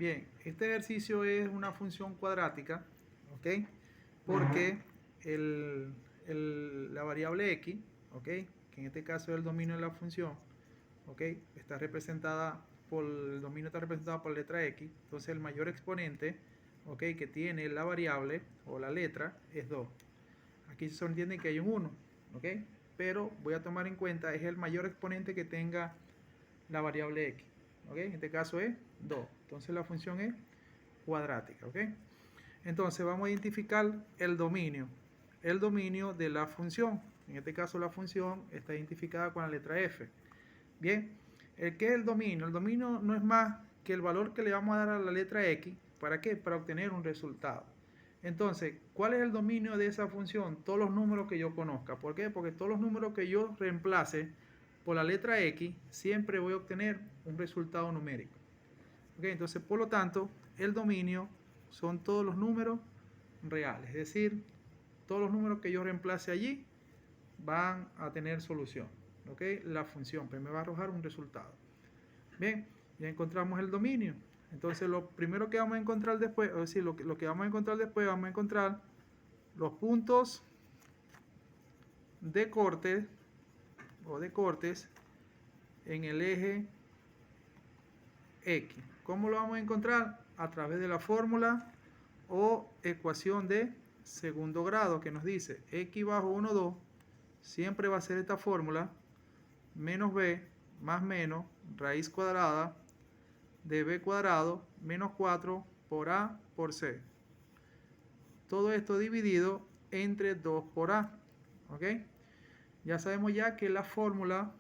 Bien, este ejercicio es una función cuadrática, ¿ok? Porque la variable x, ¿ok? Que en este caso es el dominio de la función, ¿ok? Está representada el dominio está representado por la letra x, entonces el mayor exponente, ¿ok? Que tiene la variable o la letra es 2. Aquí se entiende que hay un 1, ¿ok? Pero voy a tomar en cuenta es el mayor exponente que tenga la variable x, ¿ok? En este caso es 2, entonces la función es cuadrática, ¿ok? Entonces vamos a identificar el dominio de la función. En este caso la función está identificada con la letra f. Bien, ¿qué es el dominio? El dominio no es más que el valor que le vamos a dar a la letra x. ¿Para qué? Para obtener un resultado. Entonces, ¿cuál es el dominio de esa función? Todos los números que yo conozca. ¿Por qué? Porque todos los números que yo reemplace por la letra x, siempre voy a obtener un resultado numérico. ¿Ok? Entonces, por lo tanto, el dominio son todos los números reales. Es decir, todos los números que yo reemplace allí van a tener solución. ¿Ok? La función, pues me va a arrojar un resultado. Bien, ya encontramos el dominio. Entonces, lo primero que vamos a encontrar después, es decir, lo que vamos a encontrar después, vamos a encontrar los puntos de corte o de cortes en el eje X. ¿Cómo lo vamos a encontrar? A través de la fórmula o ecuación de segundo grado que nos dice X bajo 1, 2, siempre va a ser esta fórmula, menos B más menos raíz cuadrada de B cuadrado menos 4 por A por C. Todo esto dividido entre 2 por A. ¿Ok? Ya sabemos ya que la fórmula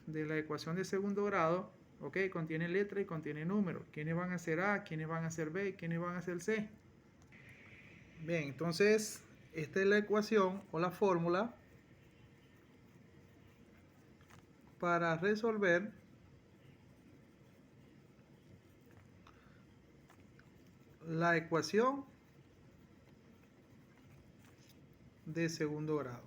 de la ecuación de segundo grado, ¿ok? Contiene letra y contiene números. ¿Quiénes van a ser A? ¿Quiénes van a ser B? ¿Quiénes van a ser C? Bien, entonces esta es la ecuación o la fórmula para resolver la ecuación de segundo grado.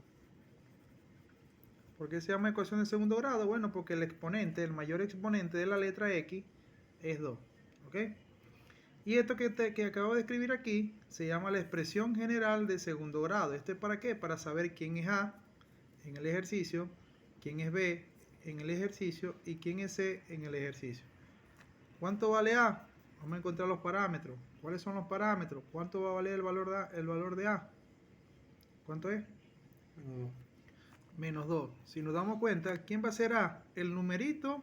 ¿Por qué se llama ecuación de segundo grado? Bueno, porque el exponente, el mayor exponente de la letra X es 2. ¿Ok? Y esto que acabo de escribir aquí se llama la expresión general de segundo grado. ¿Esto es para qué? Para saber quién es A en el ejercicio, quién es B en el ejercicio y quién es C en el ejercicio. ¿Cuánto vale A? Vamos a encontrar los parámetros. ¿Cuáles son los parámetros? ¿Cuánto va a valer el valor de A? ¿Cuánto es? Menos 2. Si nos damos cuenta, ¿quién va a ser A? El numerito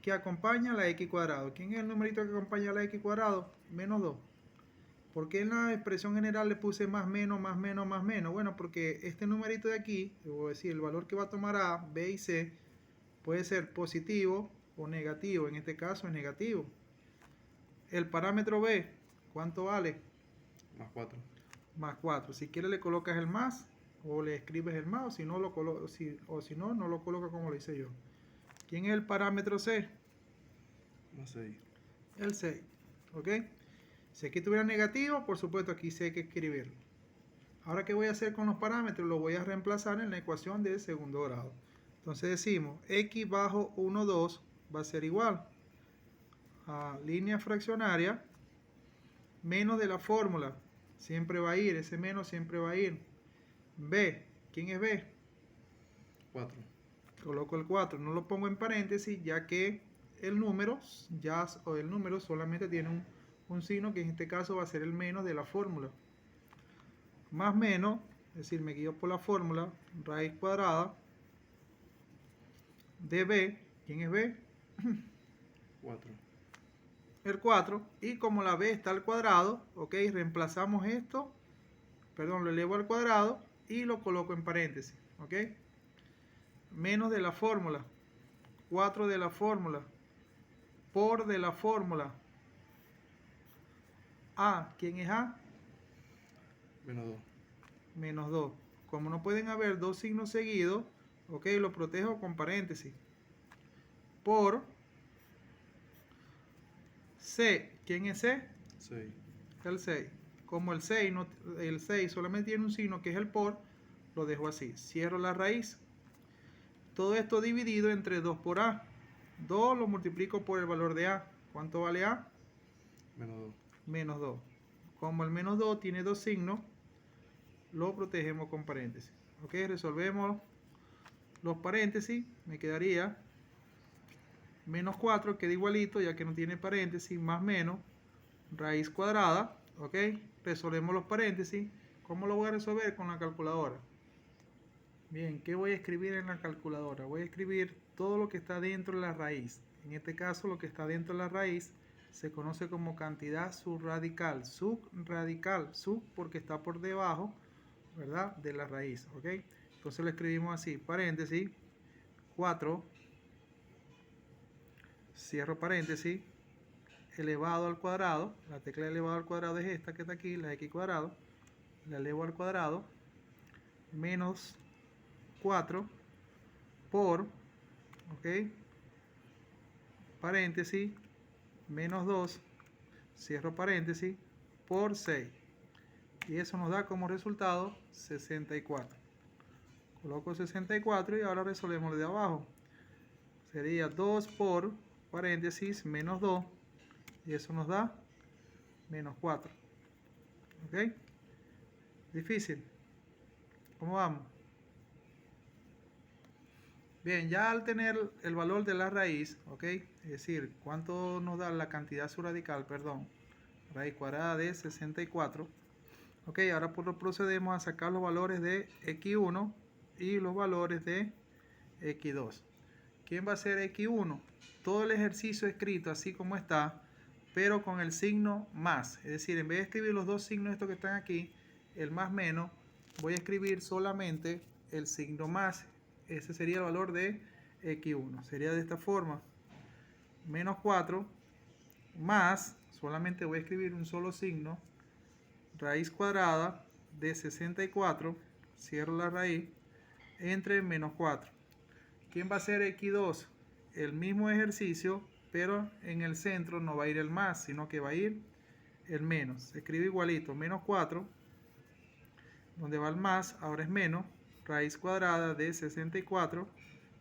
que acompaña a la x cuadrado. ¿Quién es el numerito que acompaña a la x cuadrado? Menos 2. ¿Por qué en la expresión general le puse más menos, más menos, más menos? Bueno, porque este numerito de aquí, es decir, el valor que va a tomar A, B y C, puede ser positivo o negativo. En este caso es negativo. El parámetro B, ¿cuánto vale? Más 4. Más 4. Si quieres le colocas el más o le escribes el más, o si no, no lo colocas como lo hice yo. ¿Quién es el parámetro C? Más 6. El 6. ¿Ok? Si aquí tuviera negativo, por supuesto aquí sí hay que escribirlo. Ahora, ¿qué voy a hacer con los parámetros? Los voy a reemplazar en la ecuación de segundo grado. Entonces decimos, x bajo 1, 2 va a ser igual a línea fraccionaria menos de la fórmula. Siempre va a ir, ese menos siempre va a ir. B, ¿quién es B? 4. Coloco el 4, no lo pongo en paréntesis ya que el número solamente tiene un signo que en este caso va a ser el menos de la fórmula. Más menos, es decir, me guío por la fórmula, raíz cuadrada de B, ¿quién es B? 4. El 4, y como la B está al cuadrado, ok, reemplazamos esto, perdón, lo elevo al cuadrado y lo coloco en paréntesis, ok. Menos de la fórmula, 4 de la fórmula, por de la fórmula. A, ¿quién es A? Menos 2. Menos 2. Como no pueden haber dos signos seguidos, ok, lo protejo con paréntesis. Por C, ¿quién es C? 6. El 6. Como el 6 solamente tiene un signo que es el por, lo dejo así. Cierro la raíz. Todo esto dividido entre 2 por A. 2 lo multiplico por el valor de A. ¿Cuánto vale A? Menos 2. Menos 2. Como el menos 2 tiene dos signos, lo protegemos con paréntesis. Ok, resolvemos los paréntesis. Me quedaría menos 4, queda igualito ya que no tiene paréntesis, más menos raíz cuadrada. Ok, resolvemos los paréntesis. ¿Cómo lo voy a resolver? Con la calculadora. Bien, ¿qué voy a escribir en la calculadora? Voy a escribir todo lo que está dentro de la raíz. En este caso, lo que está dentro de la raíz se conoce como cantidad subradical. Subradical, sub porque está por debajo, ¿verdad?, de la raíz. ¿Ok? Entonces lo escribimos así, paréntesis, 4, cierro paréntesis, elevado al cuadrado. La tecla elevado al cuadrado es esta que está aquí, la x cuadrado. La elevo al cuadrado, menos 4 por, ok, paréntesis, menos 2, cierro paréntesis, por 6. Y eso nos da como resultado 64. Coloco 64 y ahora resolvemos lo de abajo. Sería 2 por, paréntesis, menos 2. Y eso nos da menos 4. ¿Ok? Difícil. ¿Cómo vamos? Bien, ya al tener el valor de la raíz, ¿ok? Es decir, ¿cuánto nos da la cantidad subradical? Perdón, raíz cuadrada de 64. Ok, ahora procedemos a sacar los valores de x1 y los valores de x2. ¿Quién va a ser x1? Todo el ejercicio escrito así como está, pero con el signo más. Es decir, en vez de escribir los dos signos estos que están aquí, el más menos, voy a escribir solamente el signo más. Ese sería el valor de x1. Sería de esta forma. Menos 4 más, solamente voy a escribir un solo signo, raíz cuadrada de 64, cierro la raíz, entre menos 4. ¿Quién va a ser x2? El mismo ejercicio, pero en el centro no va a ir el más, sino que va a ir el menos. Se escribe igualito, menos 4, donde va el más, ahora es menos, raíz cuadrada de 64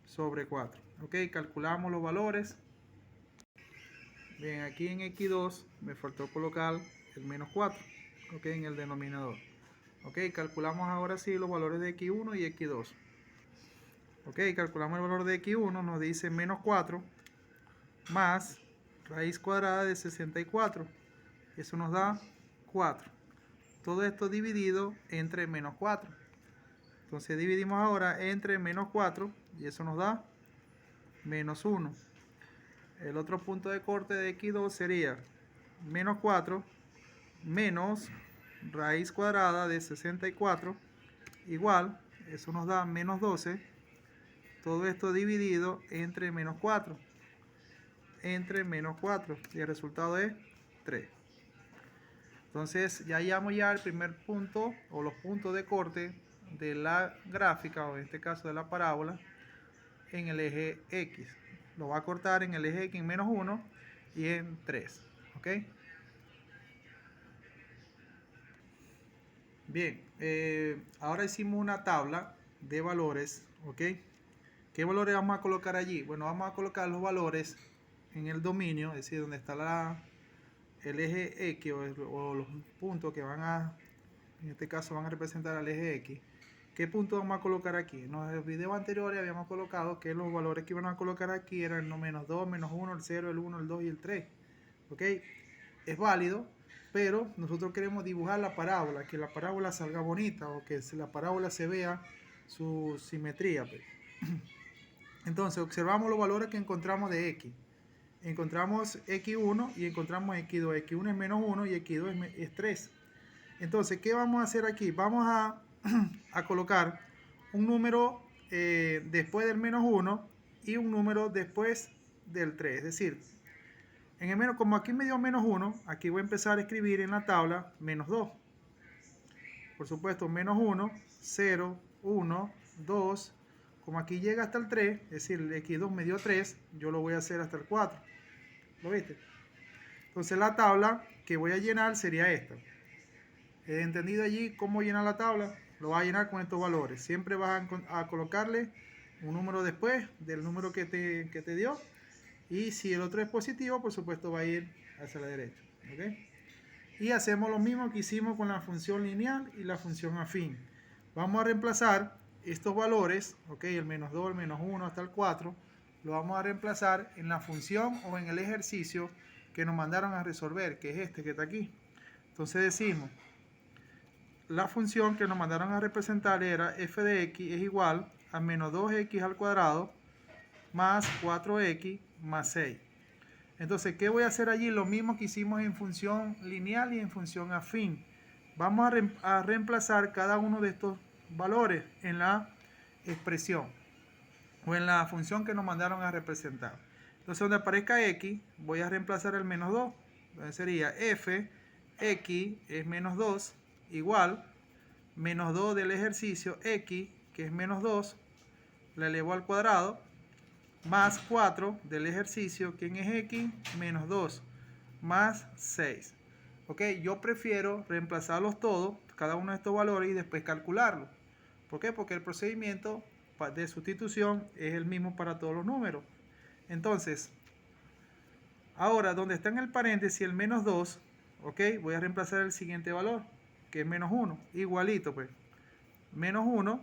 sobre 4. Ok, calculamos los valores. Bien, aquí en x2 me faltó colocar el menos 4, ok, en el denominador. Ok, calculamos ahora sí los valores de x1 y x2. Ok, calculamos el valor de x1, nos dice menos 4 más raíz cuadrada de 64. Eso nos da 4. Todo esto dividido entre menos 4. Entonces dividimos ahora entre menos 4 y eso nos da menos 1. El otro punto de corte de x2 sería menos 4 menos raíz cuadrada de 64 igual, eso nos da menos 12. Todo esto dividido entre menos 4. Entre menos 4. Y el resultado es 3. Entonces ya hallamos ya el primer punto o los puntos de corte de la gráfica, o en este caso de la parábola, en el eje X. Lo va a cortar en el eje X en menos 1 y en 3. ¿Ok? Bien, ahora hicimos una tabla de valores. ¿Ok? ¿Qué valores vamos a colocar allí? Bueno, vamos a colocar los valores en el dominio, es decir, donde está el eje X o los puntos que van a, en este caso van a representar al eje X. ¿Qué punto vamos a colocar aquí? En los videos anteriores habíamos colocado que los valores que iban a colocar aquí eran el menos 2, menos 1, el 0, el 1, el 2 y el 3. ¿Ok? Es válido, pero nosotros queremos dibujar la parábola, que la parábola salga bonita o que la parábola se vea su simetría. Entonces observamos los valores que encontramos de X. Encontramos X1 y encontramos X2. X1 es menos 1 y X2 es 3. Entonces, ¿qué vamos a hacer aquí? Vamos a colocar un número después del menos 1 y un número después del 3. Es decir, en el menos, como aquí me dio menos 1, aquí voy a empezar a escribir en la tabla menos 2. Por supuesto, menos 1, 0, 1, 2. Como aquí llega hasta el 3, es decir, el X2 me dio 3, yo lo voy a hacer hasta el 4. ¿Lo viste? Entonces la tabla que voy a llenar sería esta. ¿He entendido allí cómo llenar la tabla? Lo vas a llenar con estos valores. Siempre vas a colocarle un número después del número que te dio. Y si el otro es positivo, por supuesto va a ir hacia la derecha. ¿ok? Y hacemos lo mismo que hicimos con la función lineal y la función afín. Vamos a reemplazar estos valores, ¿ok? El menos 2, el menos 1 hasta el 4, lo vamos a reemplazar en la función o en el ejercicio que nos mandaron a resolver, que es este que está aquí. Entonces decimos, la función que nos mandaron a representar era f de x es igual a menos 2x al cuadrado más 4x más 6. Entonces, ¿qué voy a hacer allí? Lo mismo que hicimos en función lineal y en función afín. Vamos a reemplazar cada uno de estos valores en la expresión o en la función que nos mandaron a representar. Entonces, donde aparezca x, voy a reemplazar el menos 2. Entonces sería f, x es menos 2, igual, menos 2 del ejercicio, x, que es menos 2, la elevo al cuadrado, más 4 del ejercicio, ¿quién es x? Menos 2, más 6. Ok, yo prefiero reemplazarlos todos, cada uno de estos valores, y después calcularlos. ¿Por qué? Porque el procedimiento de sustitución es el mismo para todos los números. Entonces, ahora, donde está en el paréntesis el menos 2, ok, voy a reemplazar el siguiente valor, que es menos 1, igualito pues. Menos 1,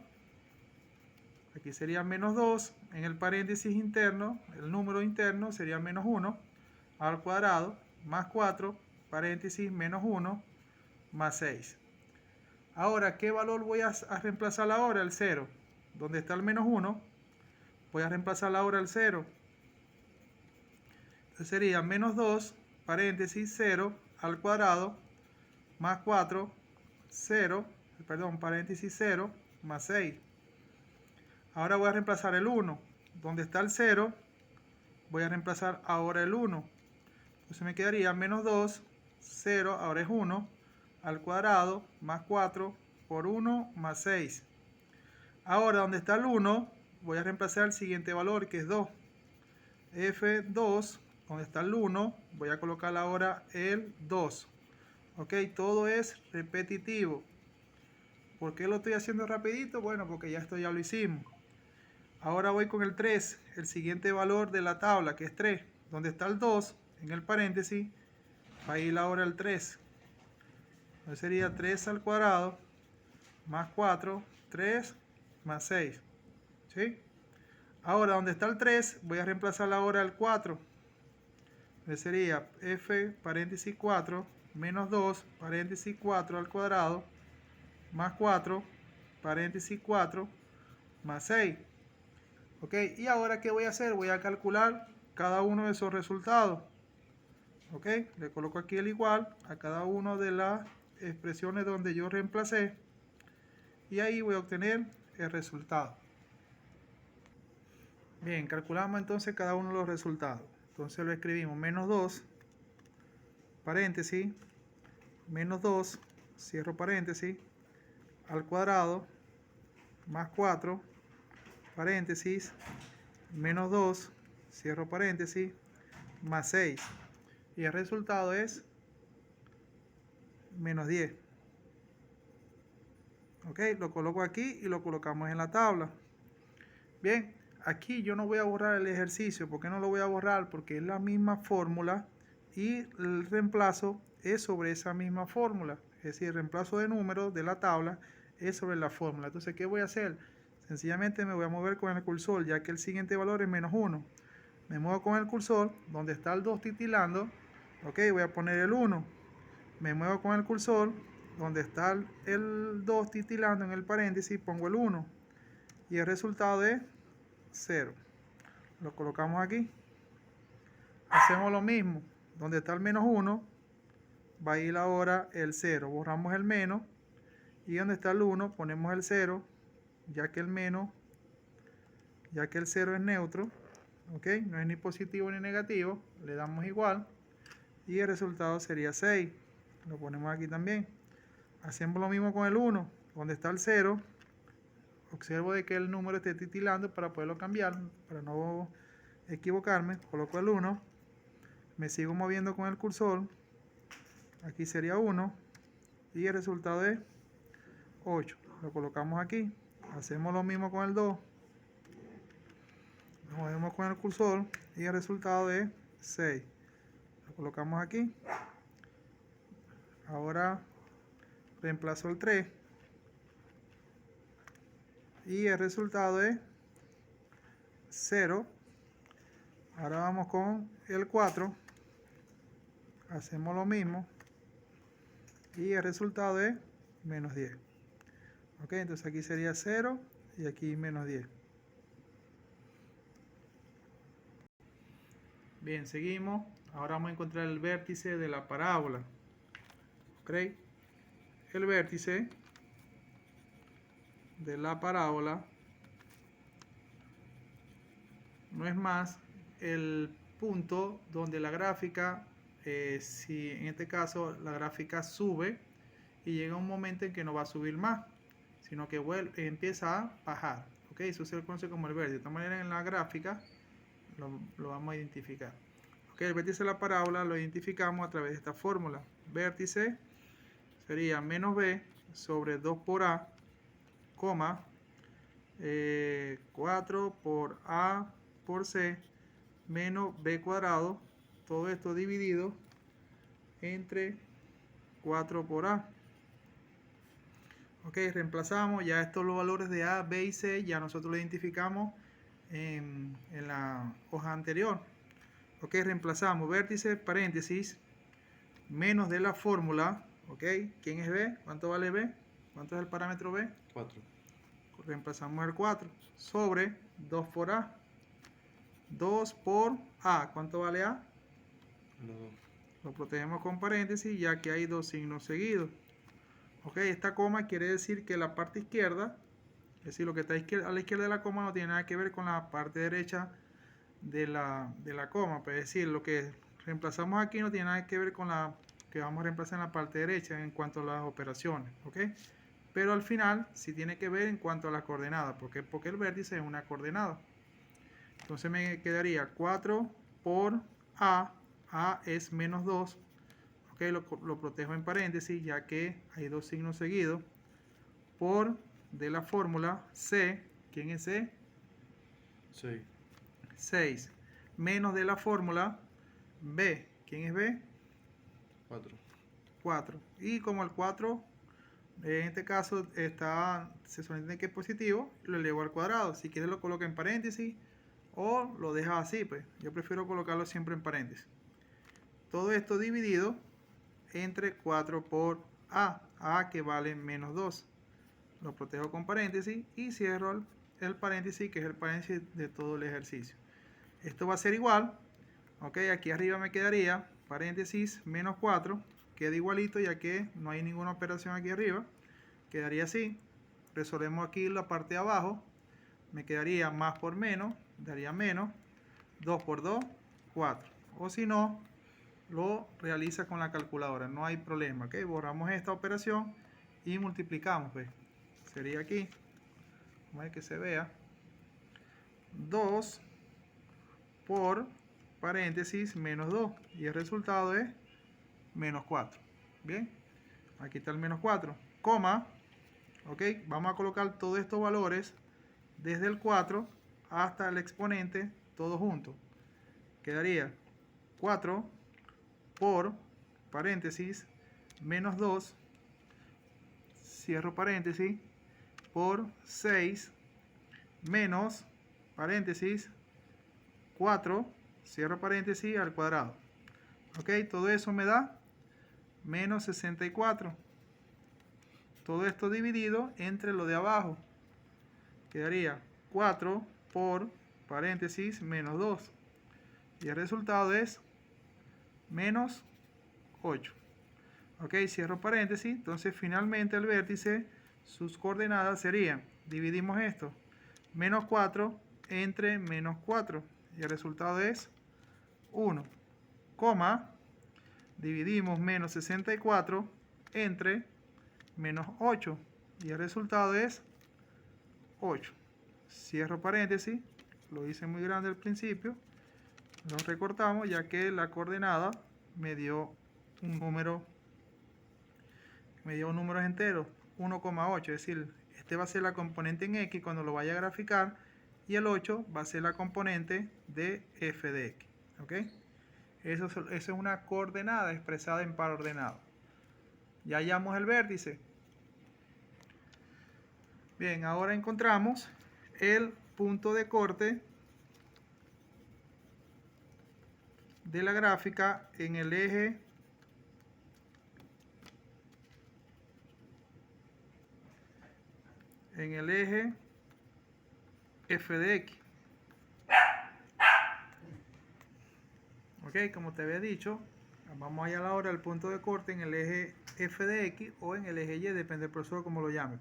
aquí sería menos 2, en el paréntesis interno, el número interno sería menos 1 al cuadrado, más 4, paréntesis, menos 1, más 6. Ahora, ¿qué valor voy a reemplazar ahora? El 0. Donde está el menos 1, voy a reemplazar ahora el 0. Entonces sería menos 2, paréntesis, 0 al cuadrado, más 4, 0, perdón, paréntesis 0, más 6. Ahora voy a reemplazar el 1. Donde está el 0, voy a reemplazar ahora el 1. Entonces me quedaría menos 2, 0, ahora es 1, al cuadrado, más 4, por 1, más 6. Ahora, donde está el 1, voy a reemplazar el siguiente valor, que es 2. F2, donde está el 1, voy a colocar ahora el 2. Ok, todo es repetitivo. ¿Por qué lo estoy haciendo rapidito? Bueno, porque ya esto ya lo hicimos. Ahora voy con el 3, el siguiente valor de la tabla, que es 3. Donde está el 2, en el paréntesis, va a ir ahora el 3. Entonces sería 3 al cuadrado, más 4, 3, más 6. ¿Sí? Ahora, donde está el 3, voy a reemplazar ahora el 4. Entonces sería f, paréntesis 4, menos 2, paréntesis 4 al cuadrado, más 4, paréntesis 4, más 6. ¿Ok? Y ahora, ¿qué voy a hacer? Voy a calcular cada uno de esos resultados. ¿Ok? Le coloco aquí el igual a cada una de las expresiones donde yo reemplacé. Y ahí voy a obtener el resultado. Bien, calculamos entonces cada uno de los resultados. Entonces lo escribimos, menos 2, paréntesis, menos 2, cierro paréntesis, al cuadrado, más 4, paréntesis, menos 2, cierro paréntesis, más 6. Y el resultado es menos 10. Ok, lo coloco aquí y lo colocamos en la tabla. Bien, aquí yo no voy a borrar el ejercicio. ¿Por qué no lo voy a borrar? Porque es la misma fórmula y el reemplazo es sobre esa misma fórmula. Es decir, el reemplazo de números de la tabla es sobre la fórmula. Entonces, ¿qué voy a hacer? Sencillamente me voy a mover con el cursor, ya que el siguiente valor es menos 1. Me muevo con el cursor, donde está el 2 titilando. Ok, voy a poner el 1. Me muevo con el cursor, donde está el 2 titilando en el paréntesis, pongo el 1. Y el resultado es 0. Lo colocamos aquí. Hacemos lo mismo. Donde está el menos 1, va a ir ahora el 0. Borramos el menos. Y donde está el 1, ponemos el 0, ya que el 0 es neutro. ¿Ok? No es ni positivo ni negativo. Le damos igual. Y el resultado sería 6. Lo ponemos aquí también. Hacemos lo mismo con el 1. Donde está el 0, observo de que el número esté titilando para poderlo cambiar, para no equivocarme. Coloco el 1, me sigo moviendo con el cursor, aquí sería 1 y el resultado es 8. Lo colocamos aquí. Hacemos lo mismo con el 2, nos movemos con el cursor y el resultado es 6. Lo colocamos aquí. Ahora reemplazo el 3 y el resultado es 0. Ahora vamos con el 4, hacemos lo mismo y el resultado es menos 10. Ok, entonces aquí sería 0 y aquí menos 10. Bien, seguimos. Ahora vamos a encontrar el vértice de la parábola. Ok, el vértice de la parábola no es más el punto donde la gráfica, si en este caso la gráfica sube y llega un momento en que no va a subir más, sino que empieza a bajar. Ok, eso se conoce como el vértice. De esta manera en la gráfica lo vamos a identificar. Ok, el vértice de la parábola lo identificamos a través de esta fórmula. Vértice sería menos b sobre 2 por a, coma, 4 por a por c menos b cuadrado, todo esto dividido entre 4 por a. Ok, reemplazamos ya estos los valores de a, b y c, ya nosotros lo identificamos en la hoja anterior. Ok, reemplazamos vértice, paréntesis, menos de la fórmula. Ok, ¿quién es b? ¿Cuánto vale b? ¿Cuánto es el parámetro b? 4. Reemplazamos el 4 sobre 2 por a. 2 por a, ¿cuánto vale a? Menos 2. Lo protegemos con paréntesis ya que hay dos signos seguidos. Ok, esta coma quiere decir que la parte izquierda, es decir, lo que está a la izquierda de la coma no tiene nada que ver con la parte derecha de la coma. Pues, es decir, lo que reemplazamos aquí no tiene nada que ver con la que vamos a reemplazar en la parte derecha en cuanto a las operaciones. Ok, pero al final sí tiene que ver en cuanto a las coordenadas. ¿Por qué? Porque el vértice es una coordenada. Entonces me quedaría 4 por a. A es menos 2. Ok, lo protejo en paréntesis ya que hay dos signos seguidos. Por de la fórmula c. ¿Quién es c? 6. 6. Menos de la fórmula b. ¿Quién es b? 4. 4. Y como el 4 en este caso se sostiene que es positivo, lo elevo al cuadrado. Si quieres lo coloca en paréntesis o lo dejas así, pues yo prefiero colocarlo siempre en paréntesis. Todo esto dividido entre 4 por a que vale menos 2. Lo protejo con paréntesis y cierro el paréntesis, que es el paréntesis de todo el ejercicio. Esto va a ser igual, ok, aquí arriba me quedaría paréntesis menos 4, queda igualito ya que no hay ninguna operación aquí arriba, quedaría así. Resolvemos aquí la parte de abajo, me quedaría más por menos, daría menos, 2 por 2, 4, o si no, lo realiza con la calculadora, no hay problema. ¿Ok? Borramos esta operación y multiplicamos. Pues. Sería aquí, vamos a ver que se vea, 2 por paréntesis menos 2 y el resultado es menos 4. Bien, aquí está el menos 4, coma, ok, vamos a colocar todos estos valores desde el 4 hasta el exponente, todos juntos. Quedaría 4 por paréntesis menos 2, cierro paréntesis, por 6 menos paréntesis 4, cierro paréntesis al cuadrado. Ok, todo eso me da menos 64. Todo esto dividido entre lo de abajo. Quedaría 4 por paréntesis menos 2. Y el resultado es menos 8. Ok, cierro paréntesis. Entonces finalmente el vértice, sus coordenadas serían, dividimos esto, menos 4 entre menos 4. Y el resultado es 1, coma, dividimos menos 64 entre menos 8. Y el resultado es 8. Cierro paréntesis, lo hice muy grande al principio, lo recortamos ya que la coordenada me dio un número, números enteros, 1,8, es decir, este va a ser la componente en x cuando lo vaya a graficar y el 8 va a ser la componente de f de x. ¿Ok? Eso es una coordenada expresada en par ordenado. Ya hallamos el vértice. Bien, ahora encontramos el punto de corte de la gráfica en el eje f de x. Ok, como te había dicho, vamos a hallar ahora el punto de corte en el eje f de x o en el eje y, depende del profesor como lo llame.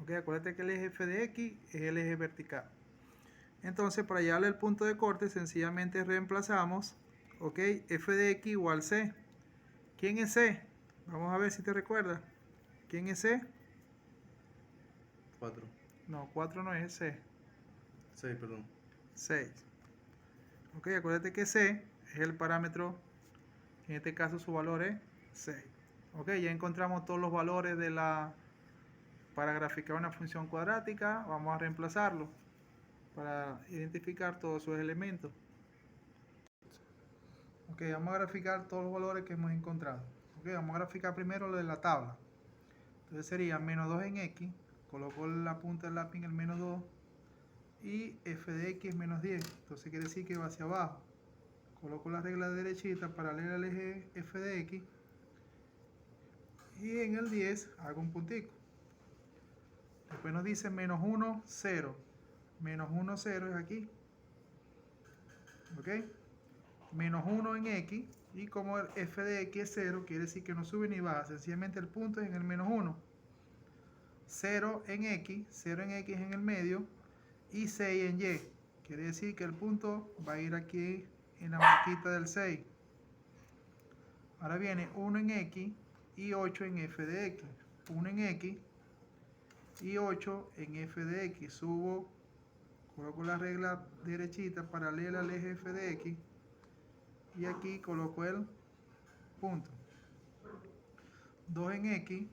Ok, acuérdate que el eje f de x es el eje vertical. Entonces, para hallarle el punto de corte, sencillamente reemplazamos, ok, f de x igual c. ¿Quién es c? Vamos a ver si te recuerdas. ¿Quién es c? 4. No, 4 no es c. 6, perdón. 6. Ok, acuérdate que c es el parámetro, en este caso su valor es 6. Ok, ya encontramos todos los valores para graficar una función cuadrática. Vamos a reemplazarlo para identificar todos sus elementos. Ok, vamos a graficar todos los valores que hemos encontrado. Ok, vamos a graficar primero lo de la tabla. Entonces sería menos 2 en x, coloco la punta del lápiz en el menos 2, y f de x es menos 10. Entonces quiere decir que va hacia abajo. Coloco la regla derechita paralela al eje f de x, y en el 10 hago un puntico. Después nos dice menos 1, 0. Menos 1, 0 es aquí. Ok. Menos 1 en x, y como el f de x es 0, quiere decir que no sube ni baja, sencillamente el punto es en el menos 1. 0 en x es en el medio, y 6 en y. Quiere decir que el punto va a ir aquí en la marquita del 6. Ahora viene 1 en x y 8 en f de x. 1 en x y 8 en f de x. Subo, coloco la regla derechita paralela al eje f de x, y aquí coloco el punto. 2 en x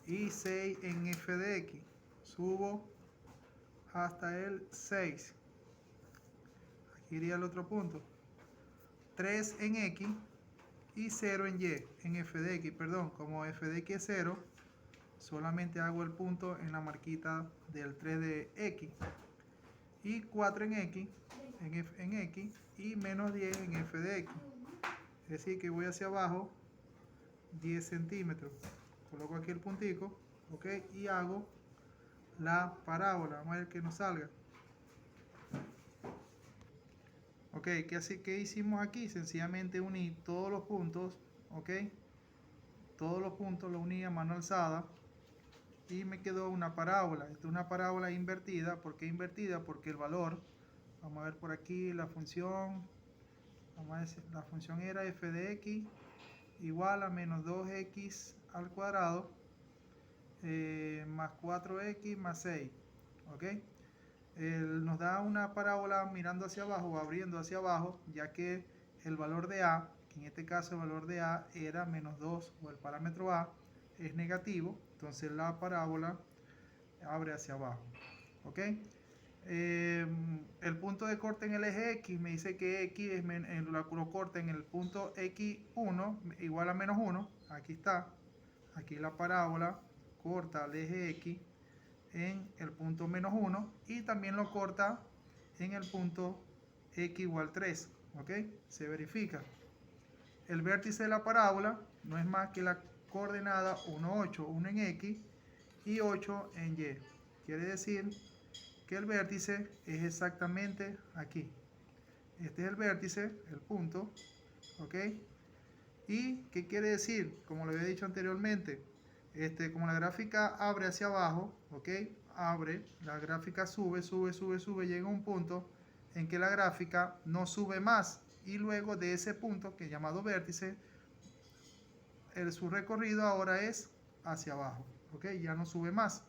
y 6 en f de x. Subo hasta el 6. Aquí iría el otro punto. 3 en x y 0 en y, en f de x, perdón, como f de x es 0, solamente hago el punto en la marquita del 3 de x. Y 4 en x, en x, y menos 10 en f de x. Es decir, que voy hacia abajo 10 centímetros. Coloco aquí el puntico, ok, y hago la parábola. Vamos a ver que nos salga. Ok, ¿qué hicimos aquí? Sencillamente uní todos los puntos, ok. Todos los puntos los uní a mano alzada y me quedó una parábola. Esta es una parábola invertida. ¿Por qué invertida? Porque el valor, vamos a ver por aquí la función, vamos a decir, la función era f de x igual a menos 2x al cuadrado más 4x más 6, ok. Nos da una parábola mirando hacia abajo o abriendo hacia abajo, ya que el valor de a, que en este caso el valor de a era menos 2, o el parámetro a es negativo, entonces la parábola abre hacia abajo, ok. El punto de corte en el eje x me dice que x es lo corta en el punto x1 igual a menos 1. Aquí está, aquí la parábola corta al eje x en el punto menos 1, y también lo corta en el punto x igual 3, ok. Se verifica. El vértice de la parábola no es más que la coordenada 1, 8, 1 en x y 8 en y. Quiere decir que el vértice es exactamente aquí. Este es el vértice, el punto, ok. ¿Y qué quiere decir? Como lo había dicho anteriormente, como la gráfica abre hacia abajo, ok, abre, la gráfica sube, sube, sube, sube, llega a un punto en que la gráfica no sube más, y luego de ese punto, que es llamado vértice, su recorrido ahora es hacia abajo, ok, ya no sube más.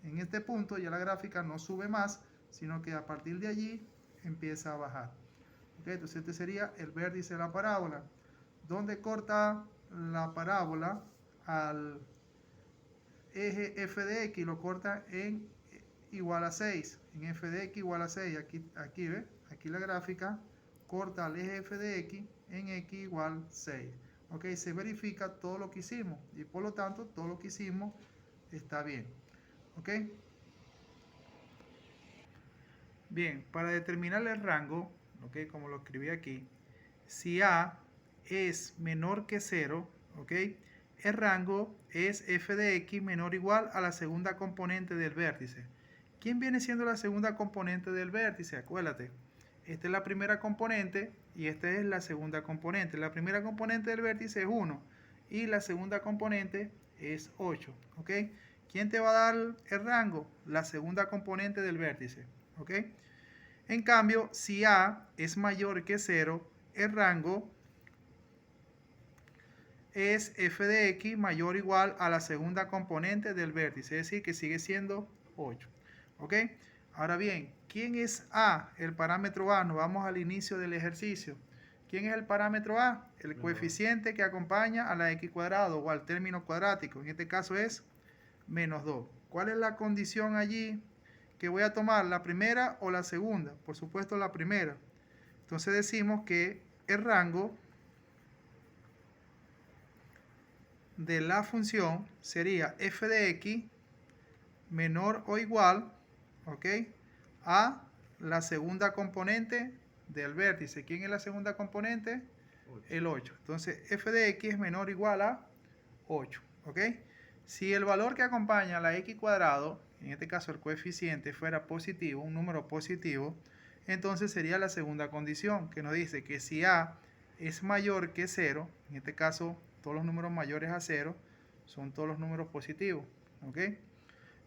En este punto ya la gráfica no sube más, sino que a partir de allí empieza a bajar. Okay, entonces este sería el vértice de la parábola. Donde corta la parábola al eje f de x, lo corta en igual a 6, en f de x igual a 6. Aquí, ¿ve? Aquí la gráfica corta al eje f de x en x igual 6. ¿ok? Se verifica todo lo que hicimos y por lo tanto todo lo que hicimos está bien, ¿ok? Bien, para determinar el rango, ¿ok? Como lo escribí aquí, si A es menor que 0, ¿ok? El rango es f de x menor o igual a la segunda componente del vértice. ¿Quién viene siendo la segunda componente del vértice? Acuérdate, esta es la primera componente y esta es la segunda componente. La primera componente del vértice es 1 y la segunda componente es 8, ¿ok? ¿Quién te va a dar el rango? La segunda componente del vértice, ¿ok? En cambio, si A es mayor que 0, el rango es f de x mayor o igual a la segunda componente del vértice, es decir, que sigue siendo 8. ¿Ok? Ahora bien, ¿quién es A? El parámetro A. Nos vamos al inicio del ejercicio. ¿Quién es el parámetro A? El coeficiente que acompaña a la x cuadrado o al término cuadrático. En este caso es menos 2. ¿Cuál es la condición allí que voy a tomar? ¿La primera o la segunda? Por supuesto la primera. Entonces decimos que el rango de la función sería f de x menor o igual, ¿ok?, a la segunda componente del vértice. ¿Quién es la segunda componente? 8. El 8. Entonces f de x es menor o igual a 8, ¿ok? Si el valor que acompaña a la x cuadrado, en este caso el coeficiente, fuera positivo, un número positivo, entonces sería la segunda condición, que nos dice que si a es mayor que 0, en este caso todos los números mayores a 0 son todos los números positivos, ¿ok?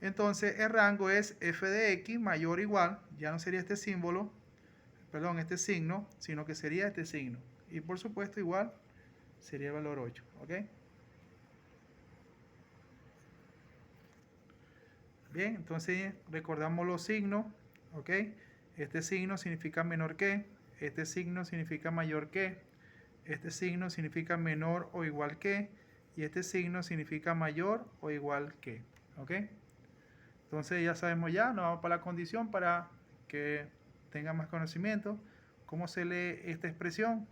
Entonces el rango es f de x mayor o igual, ya no sería este símbolo, perdón, este signo, sino que sería este signo. Y por supuesto igual sería el valor 8, ¿ok? Bien, entonces recordamos los signos, ¿ok? Este signo significa menor que, este signo significa mayor que, este signo significa menor o igual que, y este signo significa mayor o igual que, ¿ok? Entonces ya sabemos ya, nos vamos para la condición para que tengan más conocimiento. ¿Cómo se lee esta expresión?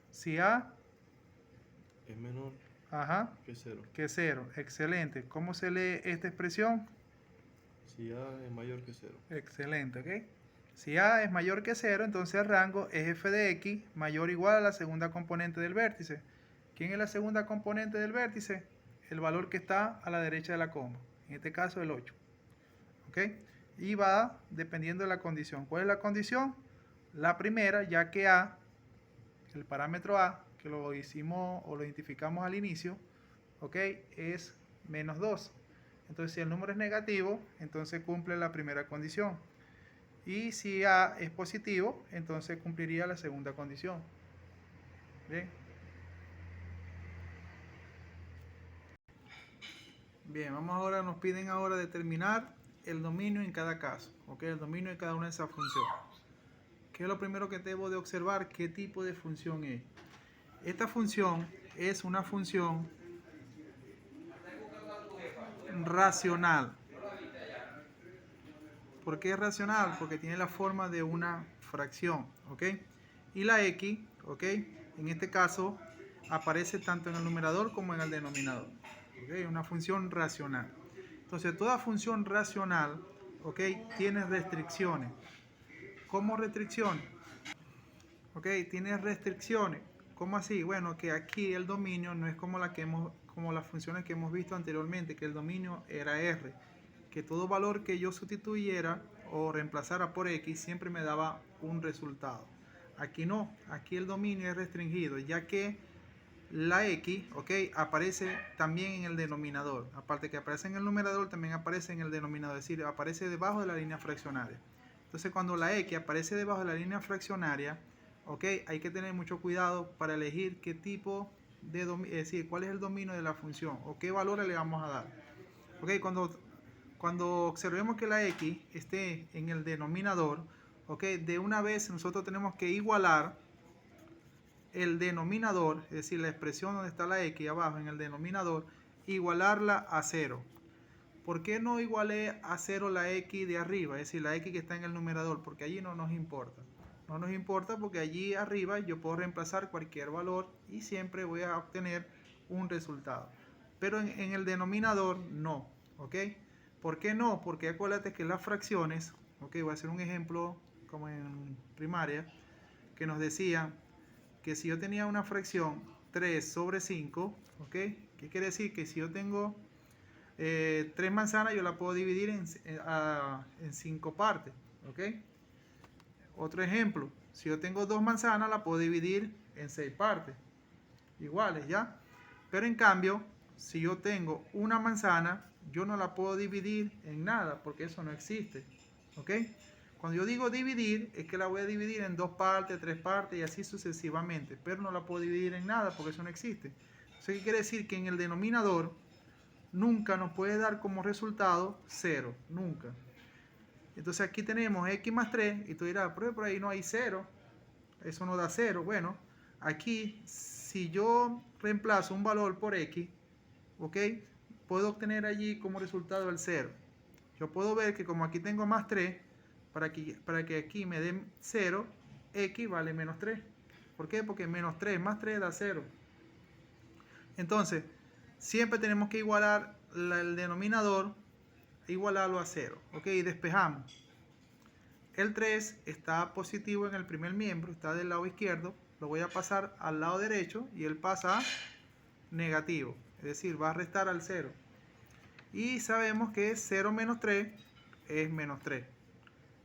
Si A Es menor que 0. que 0, excelente. ¿Cómo se lee esta expresión? Si A es mayor que 0. Excelente, ¿ok? Si A es mayor que 0, entonces el rango es f de x mayor o igual a la segunda componente del vértice. ¿Quién es la segunda componente del vértice? El valor que está a la derecha de la coma. En este caso el 8. ¿Ok? Y va dependiendo de la condición. ¿Cuál es la condición? La primera, ya que A, el parámetro A, que lo hicimos o lo identificamos al inicio, ¿ok?, es menos 2. Entonces, si el número es negativo, entonces cumple la primera condición. Y si A es positivo, entonces cumpliría la segunda condición. Bien. Bien, vamos ahora, nos piden ahora determinar el dominio en cada caso, ¿ok? El dominio de cada una de esas funciones. ¿Qué es lo primero que debo de observar? ¿Qué tipo de función es? Esta función es una función racional. ¿Por qué es racional? Porque tiene la forma de una fracción, ¿ok? Y la x, ¿ok?, en este caso aparece tanto en el numerador como en el denominador, ¿ok? Una función racional. Entonces, toda función racional, ¿ok?, tiene restricciones. ¿Cómo restricciones? ¿Ok? Tiene restricciones. ¿Cómo así? Bueno, que aquí el dominio no es como las funciones que hemos visto anteriormente, que el dominio era R, que todo valor que yo sustituyera o reemplazara por X siempre me daba un resultado. Aquí no, aquí el dominio es restringido, ya que la X, ¿ok?, aparece también en el denominador. Aparte que aparece en el numerador, también aparece en el denominador, es decir, aparece debajo de la línea fraccionaria. Entonces, cuando la X aparece debajo de la línea fraccionaria, ¿ok?, hay que tener mucho cuidado para elegir qué tipo de dominio, es decir, cuál es el dominio de la función o qué valores le vamos a dar. ¿Ok? Cuando observemos que la X esté en el denominador, ¿ok?, de una vez nosotros tenemos que igualar el denominador, es decir, la expresión donde está la X abajo en el denominador, igualarla a 0. ¿Por qué no igualé a 0 la X de arriba? Es decir, la X que está en el numerador, porque allí no nos importa. No nos importa porque allí arriba yo puedo reemplazar cualquier valor y siempre voy a obtener un resultado. Pero en el denominador no, ¿ok? ¿Por qué no? Porque acuérdate que las fracciones, ¿ok? Voy a hacer un ejemplo como en primaria, que nos decía que si yo tenía una fracción 3 sobre 5, ¿ok? ¿Qué quiere decir? Que si yo tengo 3 manzanas, yo la puedo dividir en 5 partes, ¿ok? Otro ejemplo, si yo tengo 2 manzanas, la puedo dividir en 6 partes, iguales, ¿ya? Pero en cambio, si yo tengo una manzana, yo no la puedo dividir en nada, porque eso no existe, ¿ok? Cuando yo digo dividir, es que la voy a dividir en 2 partes, 3 partes y así sucesivamente, pero no la puedo dividir en nada porque eso no existe. Eso quiere decir que en el denominador nunca nos puede dar como resultado 0, nunca. Entonces aquí tenemos x más 3 y tú dirás, pero por ahí no hay 0, eso no da 0. Bueno, aquí si yo reemplazo un valor por x, ¿ok? Puedo obtener allí como resultado el 0. Yo puedo ver que como aquí tengo más 3, para que aquí me den 0, x vale menos 3. ¿Por qué? Porque menos 3 más 3 da 0. Entonces, siempre tenemos que igualar el denominador, igualarlo a 0. ¿Ok? Y despejamos. El 3 está positivo en el primer miembro, está del lado izquierdo. Lo voy a pasar al lado derecho y él pasa a negativo. Es decir, va a restar al 0. Y sabemos que 0 menos 3 es menos 3.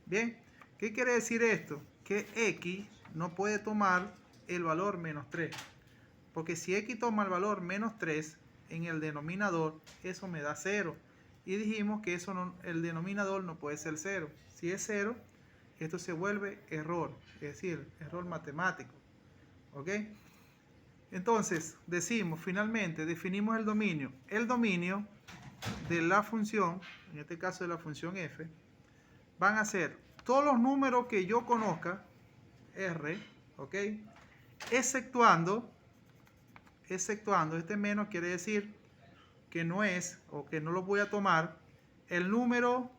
Bien, ¿qué quiere decir esto? Que x no puede tomar el valor menos 3. Porque si x toma el valor menos 3 en el denominador, eso me da 0. Y dijimos que eso no, el denominador no puede ser 0. Si es 0, esto se vuelve error, es decir, error matemático. ¿Ok? Entonces, finalmente, definimos el dominio. El dominio de la función, en este caso de la función f, van a ser todos los números que yo conozca, r, ¿ok? Exceptuando, este menos quiere decir que no es, o que no lo voy a tomar, el número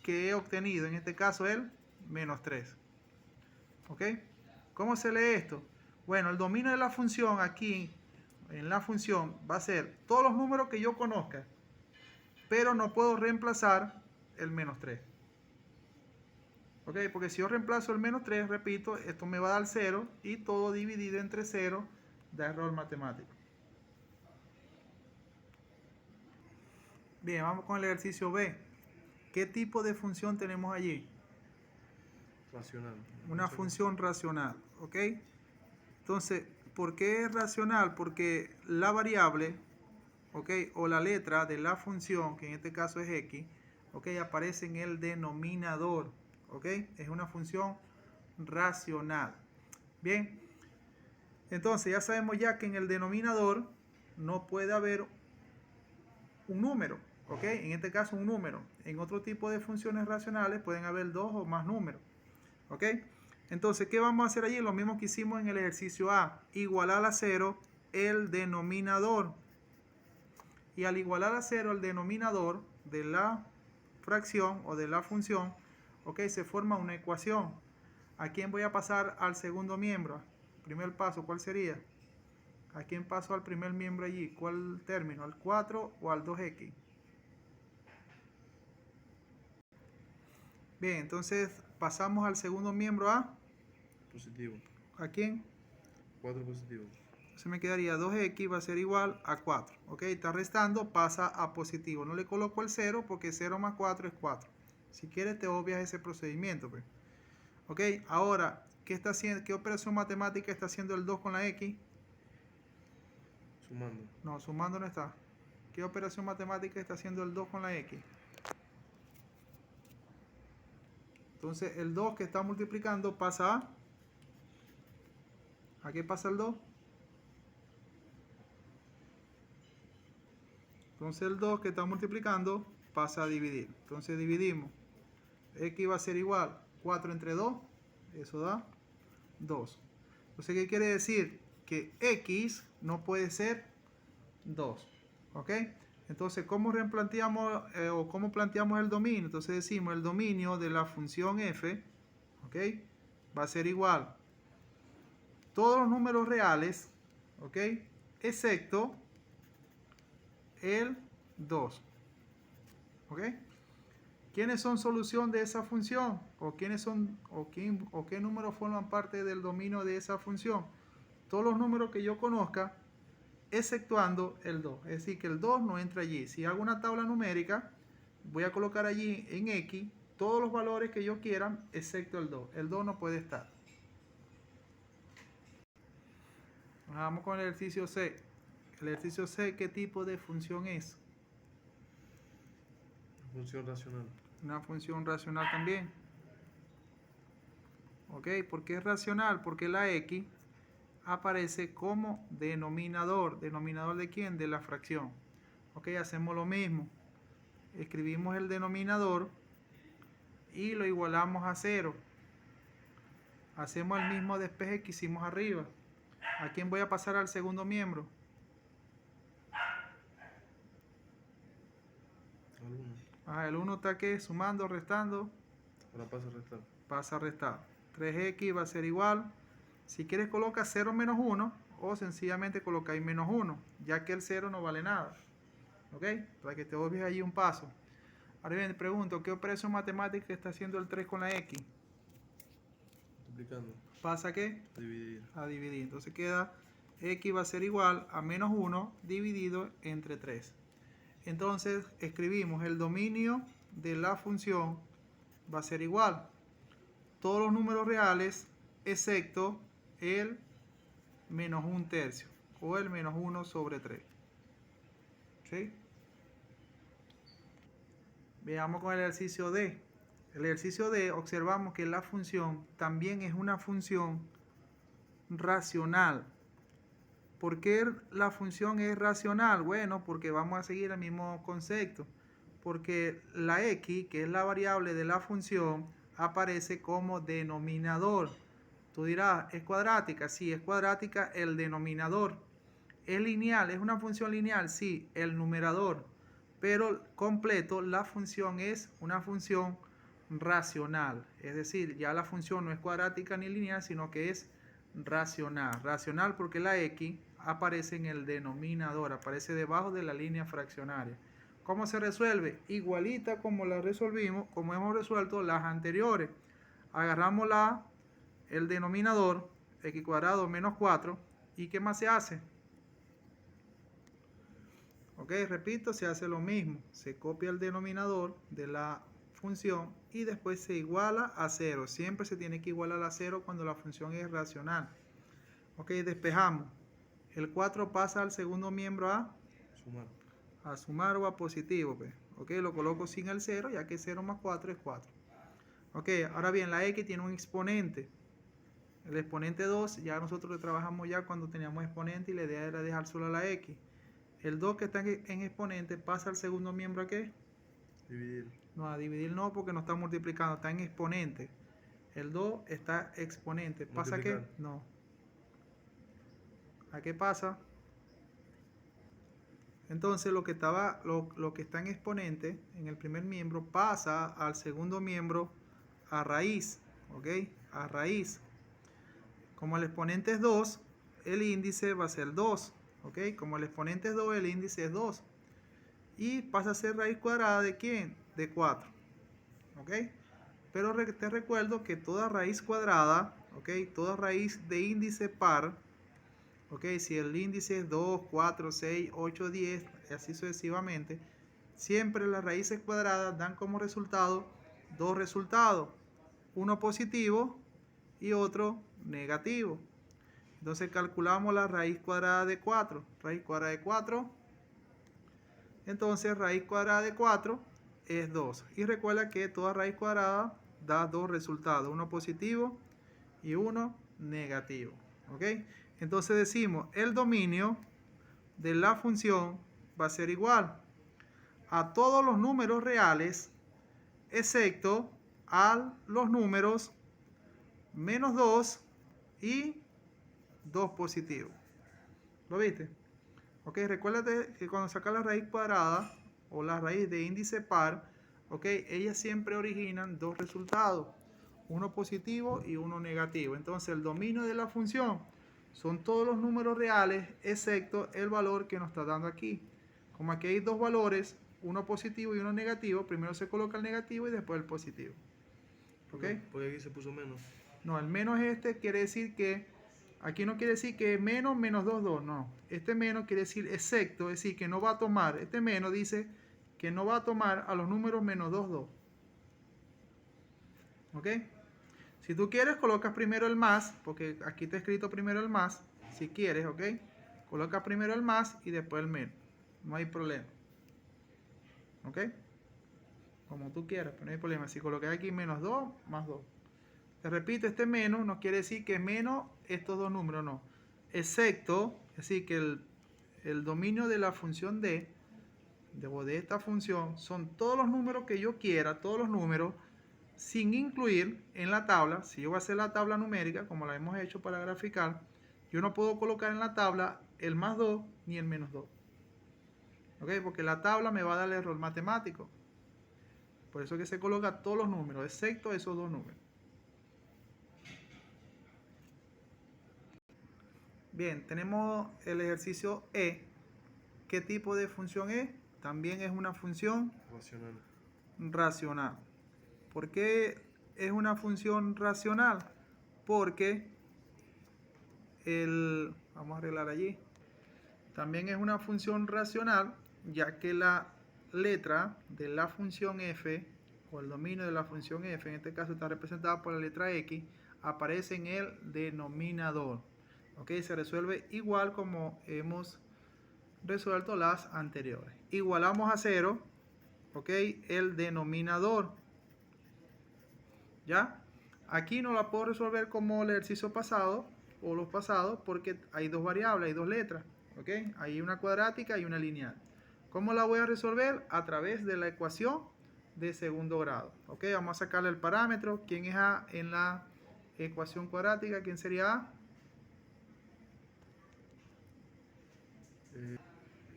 que he obtenido, en este caso el menos 3. ¿Ok? ¿Cómo se lee esto? Bueno, el dominio de la función aquí, en la función, va a ser todos los números que yo conozca, pero no puedo reemplazar el menos 3. ¿Ok? Porque si yo reemplazo el menos 3, repito, esto me va a dar 0 y todo dividido entre 0 da error matemático. Bien, vamos con el ejercicio B. ¿Qué tipo de función tenemos allí? Racional. Una función racional, ¿ok? Entonces, ¿por qué es racional? Porque la variable, ¿ok? O la letra de la función, que en este caso es x, ¿ok? Aparece en el denominador, ¿ok? Es una función racional. Bien, entonces ya sabemos ya que en el denominador no puede haber un número, ¿ok? En este caso un número. En otro tipo de funciones racionales pueden haber 2 o más números, ¿ok? Entonces, ¿qué vamos a hacer allí? Lo mismo que hicimos en el ejercicio A. Igualar a 0 el denominador. Y al igualar a 0 el denominador de la fracción o de la función, ¿ok? Se forma una ecuación. ¿A quién voy a pasar al segundo miembro? Primer paso, ¿cuál sería? ¿A quién paso al primer miembro allí? ¿Cuál término? ¿Al 4 o al 2x? Bien, entonces pasamos al segundo miembro a... Positivo. ¿A quién? 4 positivo. Se me quedaría 2x va a ser igual a 4. ¿Ok? Está restando, pasa a positivo. No le coloco el 0 porque 0 más 4 es 4. Si quieres te obvias ese procedimiento. Pues. ¿Ok? Ahora, ¿qué operación matemática está haciendo el 2 con la x? Sumando. No, sumando no está. ¿Qué operación matemática está haciendo el 2 con la x? Entonces el 2 que está multiplicando pasa a... ¿A qué pasa el 2? Entonces el 2 que está multiplicando pasa a dividir. Entonces dividimos. X va a ser igual 4 entre 2. Eso da 2. Entonces, ¿qué quiere decir? Que X no puede ser 2. ¿Ok? Entonces, ¿cómo replanteamos o cómo planteamos el dominio? Entonces decimos el dominio de la función f, ¿ok? va a ser igual todos los números reales, ¿ok? Excepto el 2, ¿ok? ¿Quiénes son solución de esa función? ¿O quiénes son, o qué números forman parte del dominio de esa función? Todos los números que yo conozca, exceptuando el 2. Es decir, que el 2 no entra allí. Si hago una tabla numérica, voy a colocar allí en X todos los valores que yo quiera, excepto el 2. El 2 no puede estar. Vamos con el ejercicio C. El ejercicio C, ¿qué tipo de función es? Función racional. Una función racional también. ¿Ok? ¿Por qué es racional? Porque la X aparece como denominador. ¿Denominador de quién? De la fracción. ¿Ok? Hacemos lo mismo. Escribimos el denominador y lo igualamos a 0. Hacemos el mismo despeje que hicimos arriba. ¿A quién voy a pasar al segundo miembro? Al 1. El 1 está aquí sumando, restando. Ahora pasa a restar. Pasa a restar. 3x va a ser igual. Si quieres coloca 0 menos 1 o sencillamente colocáis menos 1, ya que el 0 no vale nada. ¿Ok? Para que te obvies allí un paso. Ahora bien, te pregunto, ¿qué operación matemática está haciendo el 3 con la x? Multiplicando. ¿Pasa a qué? Dividir. A dividir. Entonces queda x va a ser igual a menos 1 dividido entre 3. Entonces escribimos el dominio de la función va a ser igual todos los números reales excepto el menos 1/3 o el menos 1 sobre 3. ¿Sí? Veamos con el ejercicio D. El ejercicio D observamos que la función también es una función racional. ¿Por qué la función es racional? Bueno, porque vamos a seguir el mismo concepto. Porque la x, que es la variable de la función, aparece como denominador. Tú dirás, ¿es cuadrática? Sí, es cuadrática el denominador. ¿Es lineal? ¿Es una función lineal? Sí, el numerador. Pero completo, la función es una función racional. Es decir, ya la función no es cuadrática ni lineal, sino que es racional. Racional porque la x aparece en el denominador, aparece debajo de la línea fraccionaria. ¿Cómo se resuelve? Igualita como la resolvimos, como hemos resuelto las anteriores. Agarramos el denominador, x cuadrado menos 4, ¿y qué más se hace? Ok, repito, se hace lo mismo. Se copia el denominador de la función y después se iguala a 0. Siempre se tiene que igualar a 0 cuando la función es racional. Ok, despejamos. El 4 pasa al segundo miembro a Sumar. A sumar o a positivo. Pues. Ok, lo coloco sin el 0 ya que 0 más 4 es 4. Ok, ahora bien, la x tiene un exponente. El exponente 2 ya nosotros lo trabajamos ya cuando teníamos exponente y la idea era dejar solo la x. El 2 que está en exponente pasa al segundo miembro ¿a qué? Dividir. No, a dividir no porque no está multiplicando, está en exponente. El 2 está exponente. ¿Pasa qué? No. ¿A qué pasa? Entonces lo que está en exponente, en el primer miembro, pasa al segundo miembro a raíz. ¿Ok? A raíz. Como el exponente es 2, el índice va a ser 2. ¿Ok? Como el exponente es 2, el índice es 2. Y pasa a ser raíz cuadrada ¿de quién? De 4. ¿Ok? Pero te recuerdo que toda raíz cuadrada, ¿ok? Toda raíz de índice par, ¿ok? Si el índice es 2, 4, 6, 8, 10, y así sucesivamente, siempre las raíces cuadradas dan como resultado dos resultados. Uno positivo y otro negativo. Entonces calculamos la raíz cuadrada de 4. Raíz cuadrada de 4. Entonces raíz cuadrada de 4 es 2. Y recuerda que toda raíz cuadrada da dos resultados. Uno positivo y uno negativo. ¿Ok? Entonces decimos, el dominio de la función va a ser igual a todos los números reales, excepto a los números menos 2 y 2 positivo. ¿Lo viste? Ok, recuérdate que cuando sacas la raíz cuadrada o la raíz de índice par, ok, ellas siempre originan dos resultados. uno positivo y uno negativo. Entonces el dominio de la función son todos los números reales excepto el valor que nos está dando aquí. Como aquí hay dos valores, uno positivo y uno negativo, primero se coloca el negativo y después el positivo. ¿Ok? Porque aquí se puso menos. No, el menos quiere decir que, aquí no quiere decir que menos 2, no. Este menos quiere decir excepto, es decir, que no va a tomar, este menos dice que no va a tomar a los números -2. ¿Ok? Si tú quieres, colocas primero el más, porque aquí está escrito primero el más, si quieres, ¿ok? Coloca primero el más y después el menos. No hay problema. ¿Ok? Como tú quieras, pero no hay problema. Si colocas aquí -2, más 2. Te repito, este menos no quiere decir que menos estos dos números, no. Excepto, es decir, que el dominio de la función de esta función son todos los números que yo quiera, todos los números, sin incluir en la tabla. Si yo voy a hacer la tabla numérica, como la hemos hecho para graficar, yo no puedo colocar en la tabla el +2 ni el -2. ¿Ok? Porque la tabla me va a dar el error matemático. Por eso que se coloca todos los números, excepto esos dos números. Bien, tenemos el ejercicio E. ¿Qué tipo de función es? También es una función racional. ¿Por qué es una función racional? Porque vamos a arreglar allí. También es una función racional, ya que la letra de la función f, o el dominio de la función f, en este caso está representada por la letra x, aparece en el denominador. ¿Ok? Se resuelve igual como hemos resuelto las anteriores. Igualamos a 0, ¿ok? El denominador. ¿Ya? Aquí no la puedo resolver como el ejercicio pasado o los pasados porque hay dos variables, hay dos letras. ¿Ok? Hay una cuadrática y una lineal. ¿Cómo la voy a resolver? A través de la ecuación de segundo grado. ¿Ok? Vamos a sacarle el parámetro. ¿Quién es A en la ecuación cuadrática? ¿Quién sería A?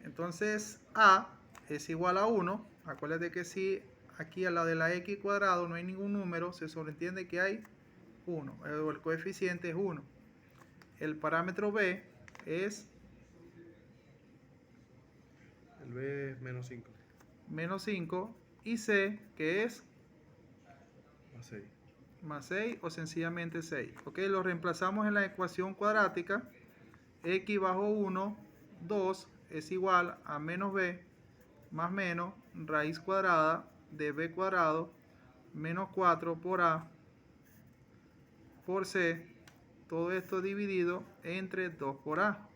Entonces A es igual a 1. Acuérdate que si aquí a la de la x cuadrado no hay ningún número, se sobreentiende que hay 1. El coeficiente es 1. El parámetro B es... El B es -5. -5. Y C, que es... +6. +6 o sencillamente 6. Ok, lo reemplazamos en la ecuación cuadrática. X bajo 1, 2 es igual a -b más menos raíz cuadrada de b cuadrado menos 4 por a por c, todo esto dividido entre 2 por a.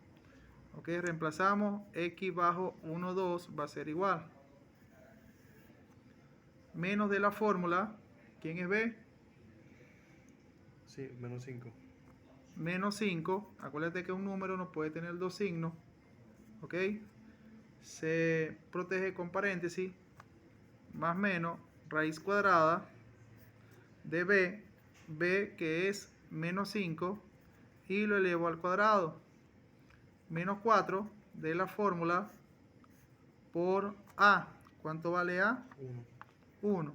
Ok, reemplazamos x bajo 1, 2 va a ser igual. Menos de la fórmula, ¿quién es b? Sí, -5. -5, acuérdate que un número no puede tener dos signos. Ok, se protege con paréntesis, más menos raíz cuadrada de b que es -5 y lo elevo al cuadrado, menos 4 de la fórmula por a. ¿Cuánto vale a? 1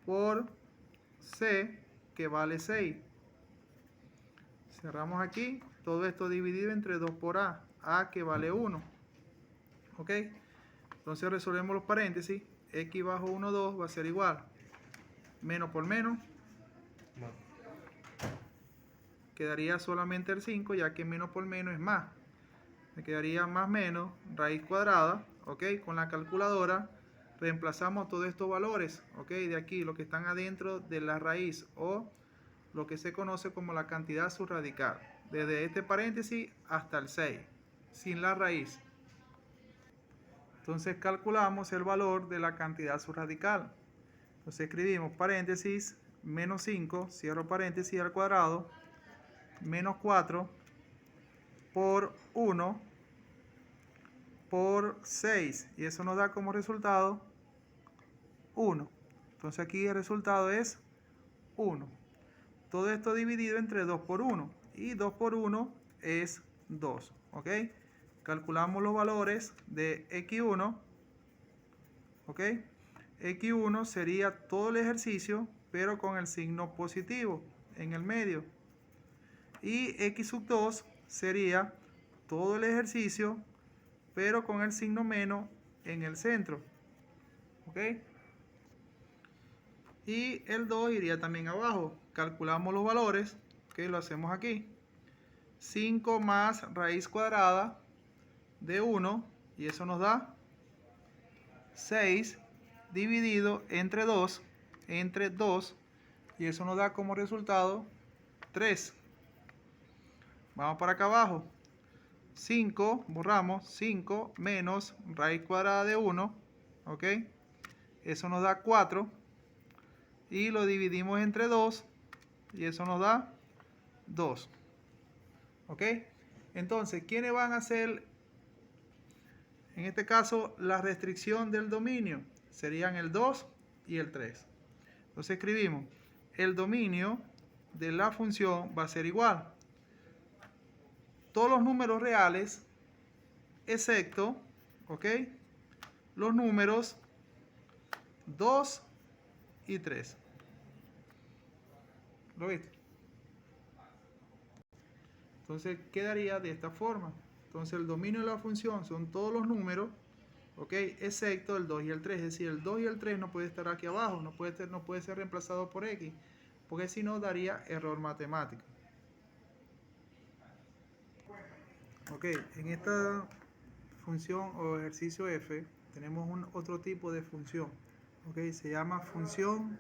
por c, que vale 6. Cerramos aquí, todo esto dividido entre 2 por a que vale 1. ¿Ok? Entonces resolvemos los paréntesis. X bajo 1, 2 va a ser igual. Menos por menos. Más. Quedaría solamente el 5, ya que menos por menos es más. Me quedaría más menos raíz cuadrada. ¿Ok? Con la calculadora reemplazamos todos estos valores. ¿Ok? De aquí, lo que están adentro de la raíz o lo que se conoce como la cantidad subradical. Desde este paréntesis hasta el 6, sin la raíz. Entonces calculamos el valor de la cantidad subradical. Entonces escribimos paréntesis, menos 5, cierro paréntesis al cuadrado, menos 4 por 1 por 6. Y eso nos da como resultado 1. Entonces aquí el resultado es 1. Todo esto dividido entre 2 por 1. Y 2 por 1 es 2. ¿Ok? Calculamos los valores de x1. ¿Ok? X1 sería todo el ejercicio pero con el signo positivo en el medio. Y x sub 2 sería todo el ejercicio, pero con el signo menos en el centro. ¿Ok? Y el 2 iría también abajo. Calculamos los valores, que lo hacemos aquí. 5 más raíz cuadrada de 1, y eso nos da 6 dividido entre 2, y eso nos da como resultado 3. Vamos para acá abajo. 5, borramos, 5 menos raíz cuadrada de 1, ¿ok? Eso nos da 4, y lo dividimos entre 2, y eso nos da 2. ¿Ok? Entonces, ¿quiénes van a hacer, en este caso, la restricción del dominio? Serían el 2 y el 3. Entonces escribimos, el dominio de la función va a ser igual. Todos los números reales, excepto, ¿ok? Los números 2 y 3. ¿Lo viste? Entonces quedaría de esta forma. Entonces el dominio de la función son todos los números, ¿ok? Excepto el 2 y el 3. Es decir, el 2 y el 3 no puede estar aquí abajo, no puede ser reemplazado por x, porque si no daría error matemático. Ok, en esta función o ejercicio f tenemos otro tipo de función, ¿ok? Se llama función,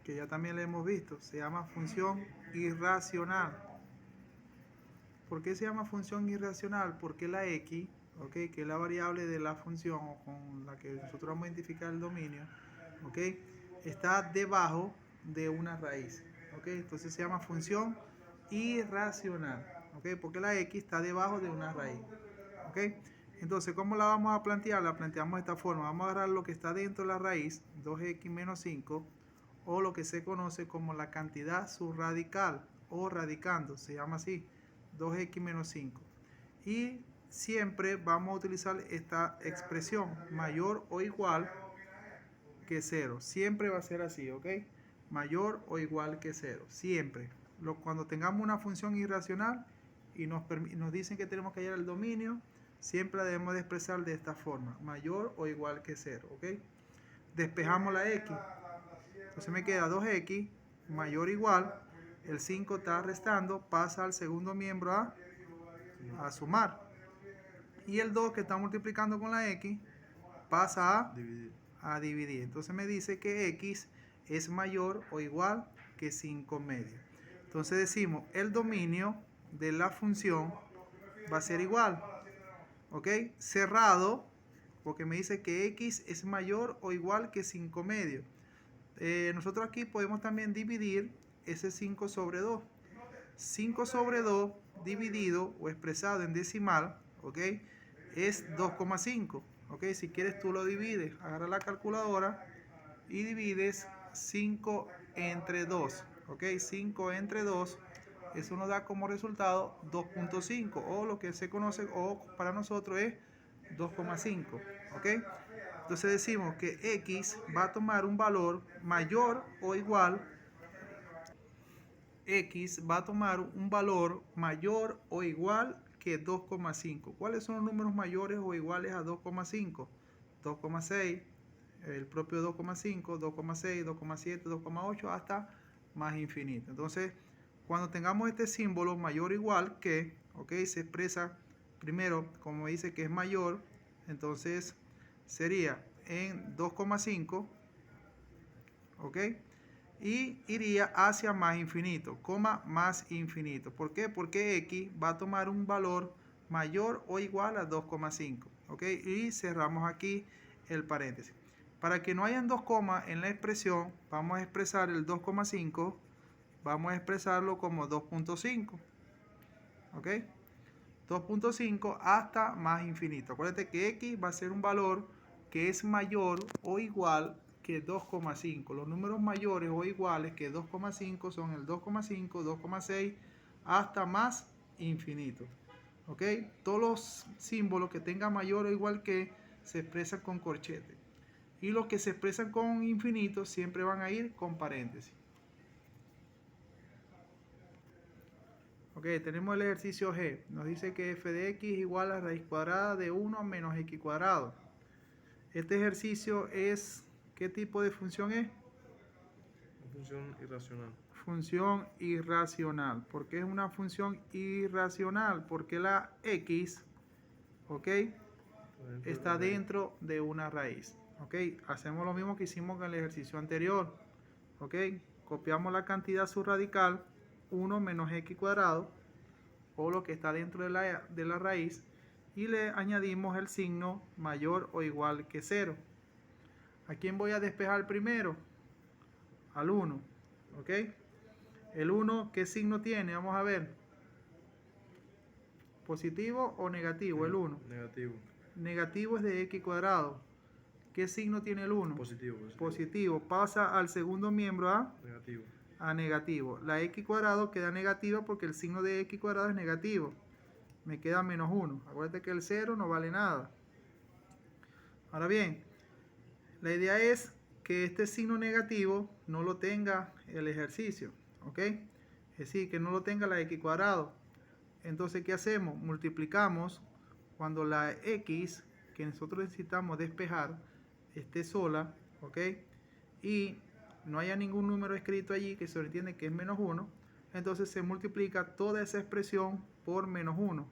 que ya también la hemos visto, se llama función irracional. ¿Por qué se llama función irracional? Porque la x, ¿okay? Que es la variable de la función o con la que nosotros vamos a identificar el dominio, ¿okay? Está debajo de una raíz, ¿okay? Entonces se llama función irracional, ¿okay? Porque la x está debajo de una raíz, ¿okay? Entonces, ¿cómo la vamos a plantear? La planteamos de esta forma. Vamos a agarrar lo que está dentro de la raíz, 2x menos 5, o lo que se conoce como la cantidad subradical o radicando, se llama así, 2x menos 5. Y siempre vamos a utilizar esta expresión, mayor o igual que 0. Siempre va a ser así, ¿ok? Mayor o igual que 0, siempre. Cuando tengamos una función irracional y nos dicen que tenemos que hallar el dominio, siempre la debemos de expresar de esta forma, mayor o igual que 0, ¿ok? Despejamos la x. Entonces me queda 2x mayor o igual, el 5 está restando, pasa al segundo miembro a sumar. Y el 2 que está multiplicando con la x pasa a dividir. Entonces me dice que x es mayor o igual que 5 medios. Entonces decimos, el dominio de la función va a ser igual, ¿ok? Cerrado, porque me dice que x es mayor o igual que 5 medios. Nosotros aquí podemos también dividir ese 5 sobre 2. 5 sobre 2 dividido o expresado en decimal, ¿ok? Es 2,5. ¿Ok? Si quieres tú lo divides. Agarra la calculadora y divides 5 entre 2. ¿Ok? 5 entre 2. Eso nos da como resultado 2,5. O lo que se conoce, o para nosotros es 2,5. ¿Ok? Entonces decimos que x va a tomar un valor mayor o igual. X va a tomar un valor mayor o igual que 2,5. ¿Cuáles son los números mayores o iguales a 2,5? 2,6, el propio 2,5, 2,6, 2,7, 2,8 hasta más infinito. Entonces, cuando tengamos este símbolo mayor o igual que, ¿ok? Se expresa primero como dice que es mayor, entonces sería en 2,5, ¿ok? Y iría hacia más infinito, más infinito. ¿Por qué? Porque x va a tomar un valor mayor o igual a 2,5. ¿Ok? Y cerramos aquí el paréntesis. Para que no hayan dos comas en la expresión, vamos a expresar el 2,5, vamos a expresarlo como 2,5. ¿Ok? 2,5 hasta más infinito. Acuérdate que x va a ser un valor que es mayor o igual que 2,5. Los números mayores o iguales que 2,5 son el 2,5, 2,6 hasta más infinito. ¿Ok? Todos los símbolos que tengan mayor o igual que se expresan con corchete. y los que se expresan con infinito siempre van a ir con paréntesis. Ok, tenemos el ejercicio G. Nos dice que f de x es igual a raíz cuadrada de 1 menos x cuadrado. Este ejercicio es, ¿qué tipo de función es? Una función irracional. Función irracional. ¿Por qué es una función irracional? Porque la x, ok, está dentro de una raíz. Ok, hacemos lo mismo que hicimos en el ejercicio anterior. Ok, copiamos la cantidad subradical 1 menos x cuadrado, o lo que está dentro de la raíz, y le añadimos el signo mayor o igual que 0. ¿A quién voy a despejar primero? Al 1. ¿Ok? El 1, ¿qué signo tiene? Vamos a ver. ¿Positivo o negativo? El 1. Negativo. Negativo es de x cuadrado. ¿Qué signo tiene el 1? Positivo. Positivo. Pasa al segundo miembro a Negativo. A negativo. La x cuadrado queda negativa porque el signo de x cuadrado es negativo. Me queda menos 1. Acuérdate que el 0 no vale nada. Ahora bien, la idea es que este signo negativo no lo tenga el ejercicio. ¿Ok? Es decir, que no lo tenga la x cuadrado. Entonces, ¿qué hacemos? Multiplicamos cuando la x que nosotros necesitamos despejar esté sola. ¿Ok? Y no haya ningún número escrito allí que se entiende que es menos 1, entonces se multiplica toda esa expresión por menos 1.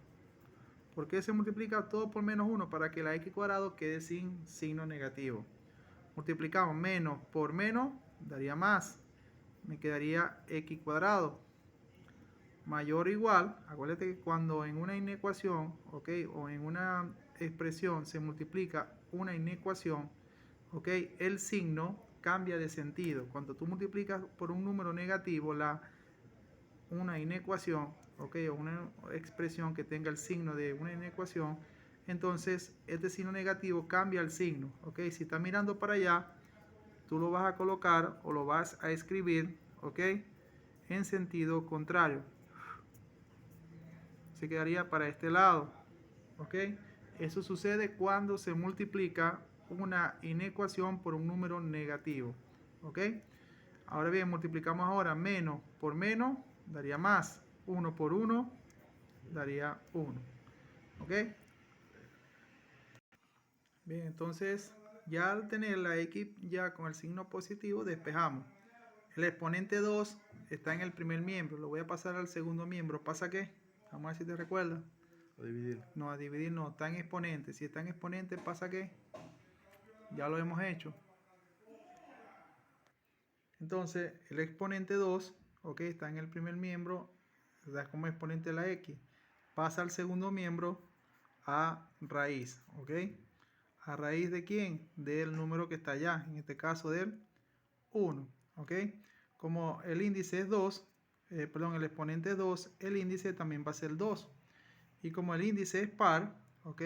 ¿Por qué se multiplica todo por menos 1? Para que la x cuadrado quede sin signo negativo. Multiplicamos menos por menos, daría más. Me quedaría x cuadrado. Mayor o igual, acuérdate que cuando en una inecuación, ¿ok? O en una expresión se multiplica una inecuación, ¿ok? El signo cambia de sentido. Cuando tú multiplicas por un número negativo una inecuación, ¿ok? O una expresión que tenga el signo de una inecuación, entonces este signo negativo cambia el signo, ¿ok? Si está mirando para allá, tú lo vas a colocar o lo vas a escribir, ¿ok? En sentido contrario. Se quedaría para este lado, ¿ok? Eso sucede cuando se multiplica una inecuación por un número negativo, ¿ok? Ahora bien, multiplicamos ahora menos por menos, daría más. 1 por 1 daría 1, ¿ok? Bien, entonces ya al tener la x ya con el signo positivo, despejamos. El exponente 2 está en el primer miembro, lo voy a pasar al segundo miembro. ¿Pasa qué? Vamos a ver si te recuerdas. A dividir. No, a dividir no, está en exponente. Si está en exponente, ¿pasa qué? Ya lo hemos hecho. Entonces, el exponente 2, ok, está en el primer miembro, da como exponente la x. Pasa al segundo miembro a raíz, ok. ¿A raíz de quién? Del número que está allá, en este caso del 1, ok. Como el índice es 2, el exponente es 2, el índice también va a ser 2. Y como el índice es par, ok,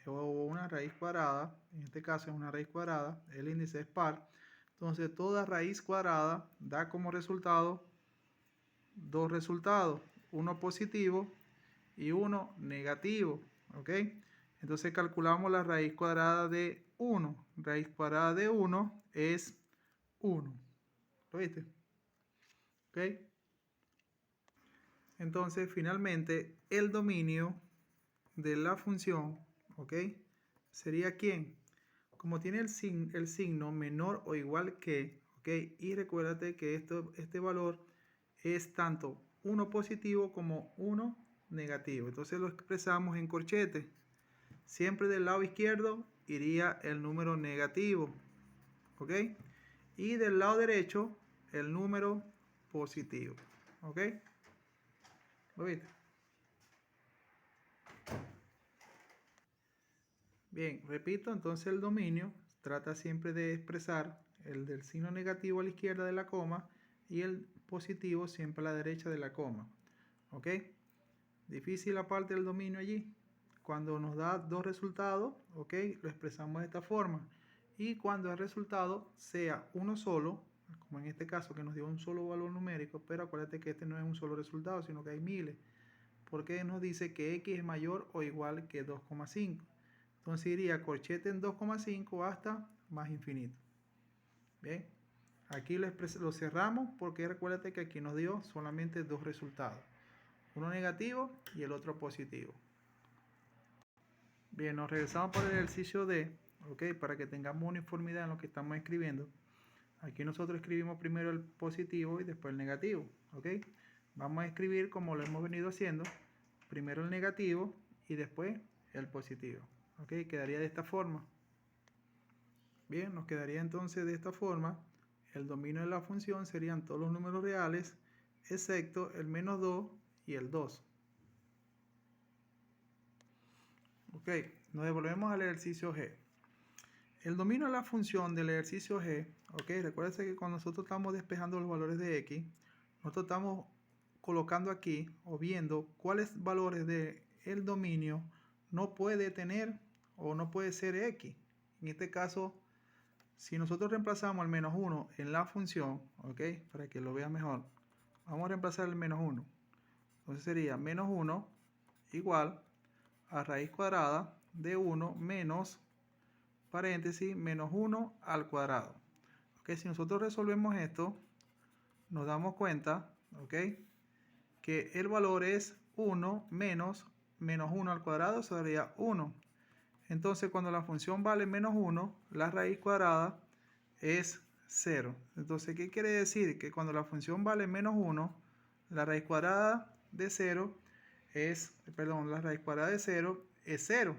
o una raíz cuadrada, en este caso es una raíz cuadrada, el índice es par, entonces toda raíz cuadrada da como resultado dos resultados, uno positivo y uno negativo, ok. Entonces calculamos la raíz cuadrada de 1. Raíz cuadrada de 1 es 1. ¿Lo viste? Ok. Entonces finalmente el dominio de la función, ¿ok? ¿Sería quién? Como tiene el signo menor o igual que, ¿ok? Y recuérdate que este valor es tanto 1 positivo como 1 negativo. Entonces lo expresamos en corchete. Siempre del lado izquierdo iría el número negativo, ¿ok? Y del lado derecho el número positivo, ¿ok? ¿Lo viste? Bien, repito, entonces el dominio trata siempre de expresar el del signo negativo a la izquierda de la coma y el positivo siempre a la derecha de la coma. ¿Ok? Difícil la parte del dominio allí. Cuando nos da dos resultados, ¿ok? Lo expresamos de esta forma. Y cuando el resultado sea uno solo, como en este caso que nos dio un solo valor numérico, pero acuérdate que este no es un solo resultado, sino que hay miles. Porque nos dice que x es mayor o igual que 2,5. Entonces iría corchete en 2,5 hasta más infinito. Bien, aquí lo cerramos porque recuérdate que aquí nos dio solamente dos resultados, uno negativo y el otro positivo. Bien, nos regresamos por el ejercicio D, ok, para que tengamos uniformidad en lo que estamos escribiendo. Aquí nosotros escribimos primero el positivo y después el negativo, ok. Vamos a escribir como lo hemos venido haciendo, primero el negativo y después el positivo, ok. Quedaría de esta forma. Bien, nos quedaría entonces de esta forma. El dominio de la función serían todos los números reales, excepto el menos 2 y el 2. Ok, nos devolvemos al ejercicio G. El dominio de la función del ejercicio G, ok, recuérdense que cuando nosotros estamos despejando los valores de X, nosotros estamos colocando aquí o viendo cuáles valores del dominio no puede tener o no puede ser X. En este caso, si nosotros reemplazamos el menos 1 en la función, ok, para que lo vean mejor, vamos a reemplazar el menos 1. Entonces sería menos 1 igual a raíz cuadrada de 1 menos, paréntesis, menos 1 al cuadrado. Ok, si nosotros resolvemos esto, nos damos cuenta, ok, que el valor es 1 menos 1 al cuadrado, sería 1. Entonces, cuando la función vale menos 1, la raíz cuadrada es 0. Entonces, ¿qué quiere decir? Que cuando la función vale menos 1, la raíz cuadrada de 0 es, la raíz cuadrada de 0 es 0.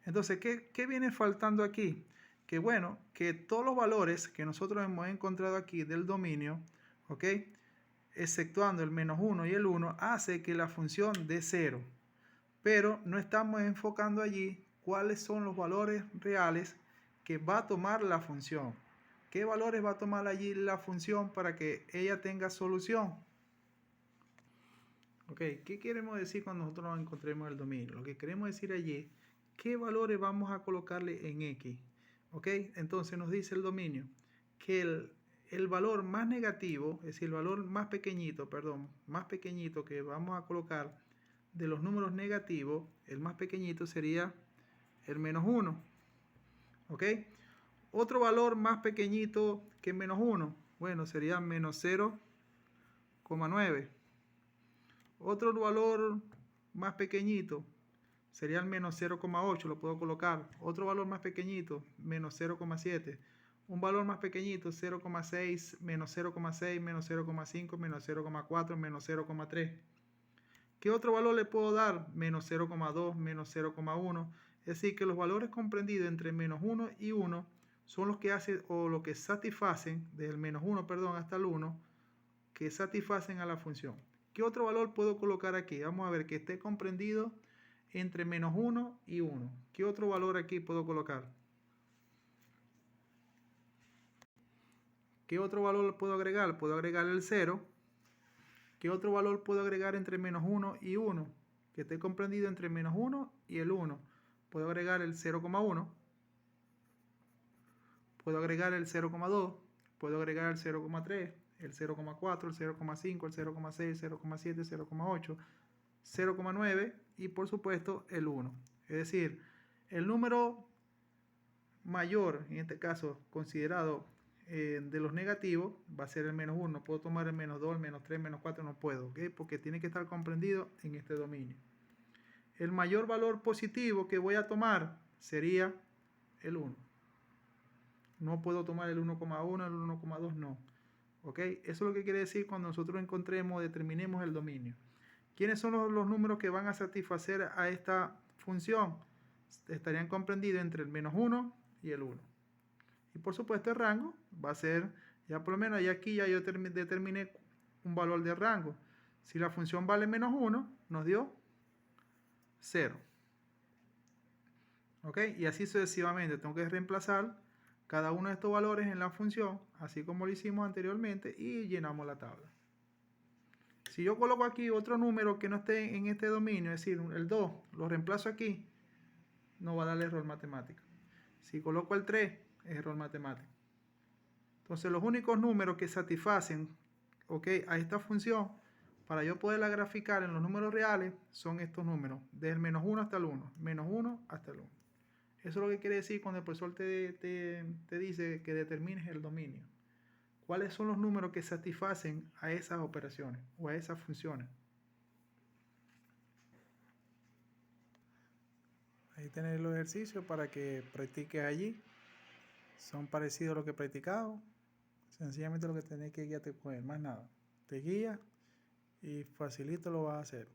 Entonces, ¿qué viene faltando aquí? Que bueno, que todos los valores que nosotros hemos encontrado aquí del dominio, ¿ok? Exceptuando el menos 1 y el 1, hace que la función dé 0. Pero no estamos enfocando allí cuáles son los valores reales que va a tomar la función. ¿Qué valores va a tomar allí la función para que ella tenga solución? Ok, ¿qué queremos decir cuando nosotros encontremos el dominio? Lo que queremos decir allí, ¿qué valores vamos a colocarle en X? Ok, entonces nos dice el dominio que el valor más negativo, es decir, el valor más pequeñito, más pequeñito que vamos a colocar de los números negativos, el más pequeñito sería el menos 1. ¿Ok? Otro valor más pequeñito que menos 1, bueno, sería menos 0,9. Otro valor más pequeñito sería el menos 0,8, lo puedo colocar. Otro valor más pequeñito, menos 0,7. Un valor más pequeñito, 0,6, menos 0,6, menos 0,5, menos 0,4, menos 0,3. ¿Qué otro valor le puedo dar? Menos 0,2, menos 0,1. Es decir, que los valores comprendidos entre menos 1 y 1 son los que hacen o lo que satisfacen, desde el menos 1, hasta el 1, que satisfacen a la función. ¿Qué otro valor puedo colocar aquí? Vamos a ver que esté comprendido entre menos 1 y 1. ¿Qué otro valor aquí puedo colocar? ¿Qué otro valor puedo agregar? Puedo agregar el 0. ¿Qué otro valor puedo agregar entre menos 1 y 1? Que esté comprendido entre menos 1 y el 1. Puedo agregar el 0,1. Puedo agregar el 0,2. Puedo agregar el 0,3, el 0,4, el 0,5, el 0,6, 0,7, 0,8, 0,9 y por supuesto el 1. Es decir, el número mayor, en este caso considerado de los negativos, va a ser el menos 1. No puedo tomar el menos 2, el menos 3, el menos 4, no puedo, ¿okay? Porque tiene que estar comprendido en este dominio. El mayor valor positivo que voy a tomar sería el 1. No puedo tomar el 1,1, el 1,2, no. ¿Ok? Eso es lo que quiere decir cuando nosotros determinemos el dominio. ¿Quiénes son los números que van a satisfacer a esta función? Estarían comprendidos entre el menos 1 y el 1. Y por supuesto el rango va a ser, ya por lo menos aquí ya yo determiné un valor de rango. Si la función vale menos 1, nos dio 0. ¿Ok? Y así sucesivamente. Tengo que reemplazar cada uno de estos valores en la función, así como lo hicimos anteriormente, y llenamos la tabla. Si yo coloco aquí otro número que no esté en este dominio, es decir, el 2, lo reemplazo aquí, no va a dar error matemático. Si coloco el 3, es error matemático. Entonces, los únicos números que satisfacen, ¿okay?, a esta función, para yo poderla graficar en los números reales, son estos números, desde el menos 1 hasta el 1, menos 1 hasta el 1. Eso es lo que quiere decir cuando el profesor te dice que determines el dominio. ¿Cuáles son los números que satisfacen a esas operaciones o a esas funciones? Ahí tenés los ejercicios para que practiques allí. Son parecidos a lo que he practicado. Sencillamente lo que tenés que guiarte con él, más nada. Te guía y facilito lo vas a hacer.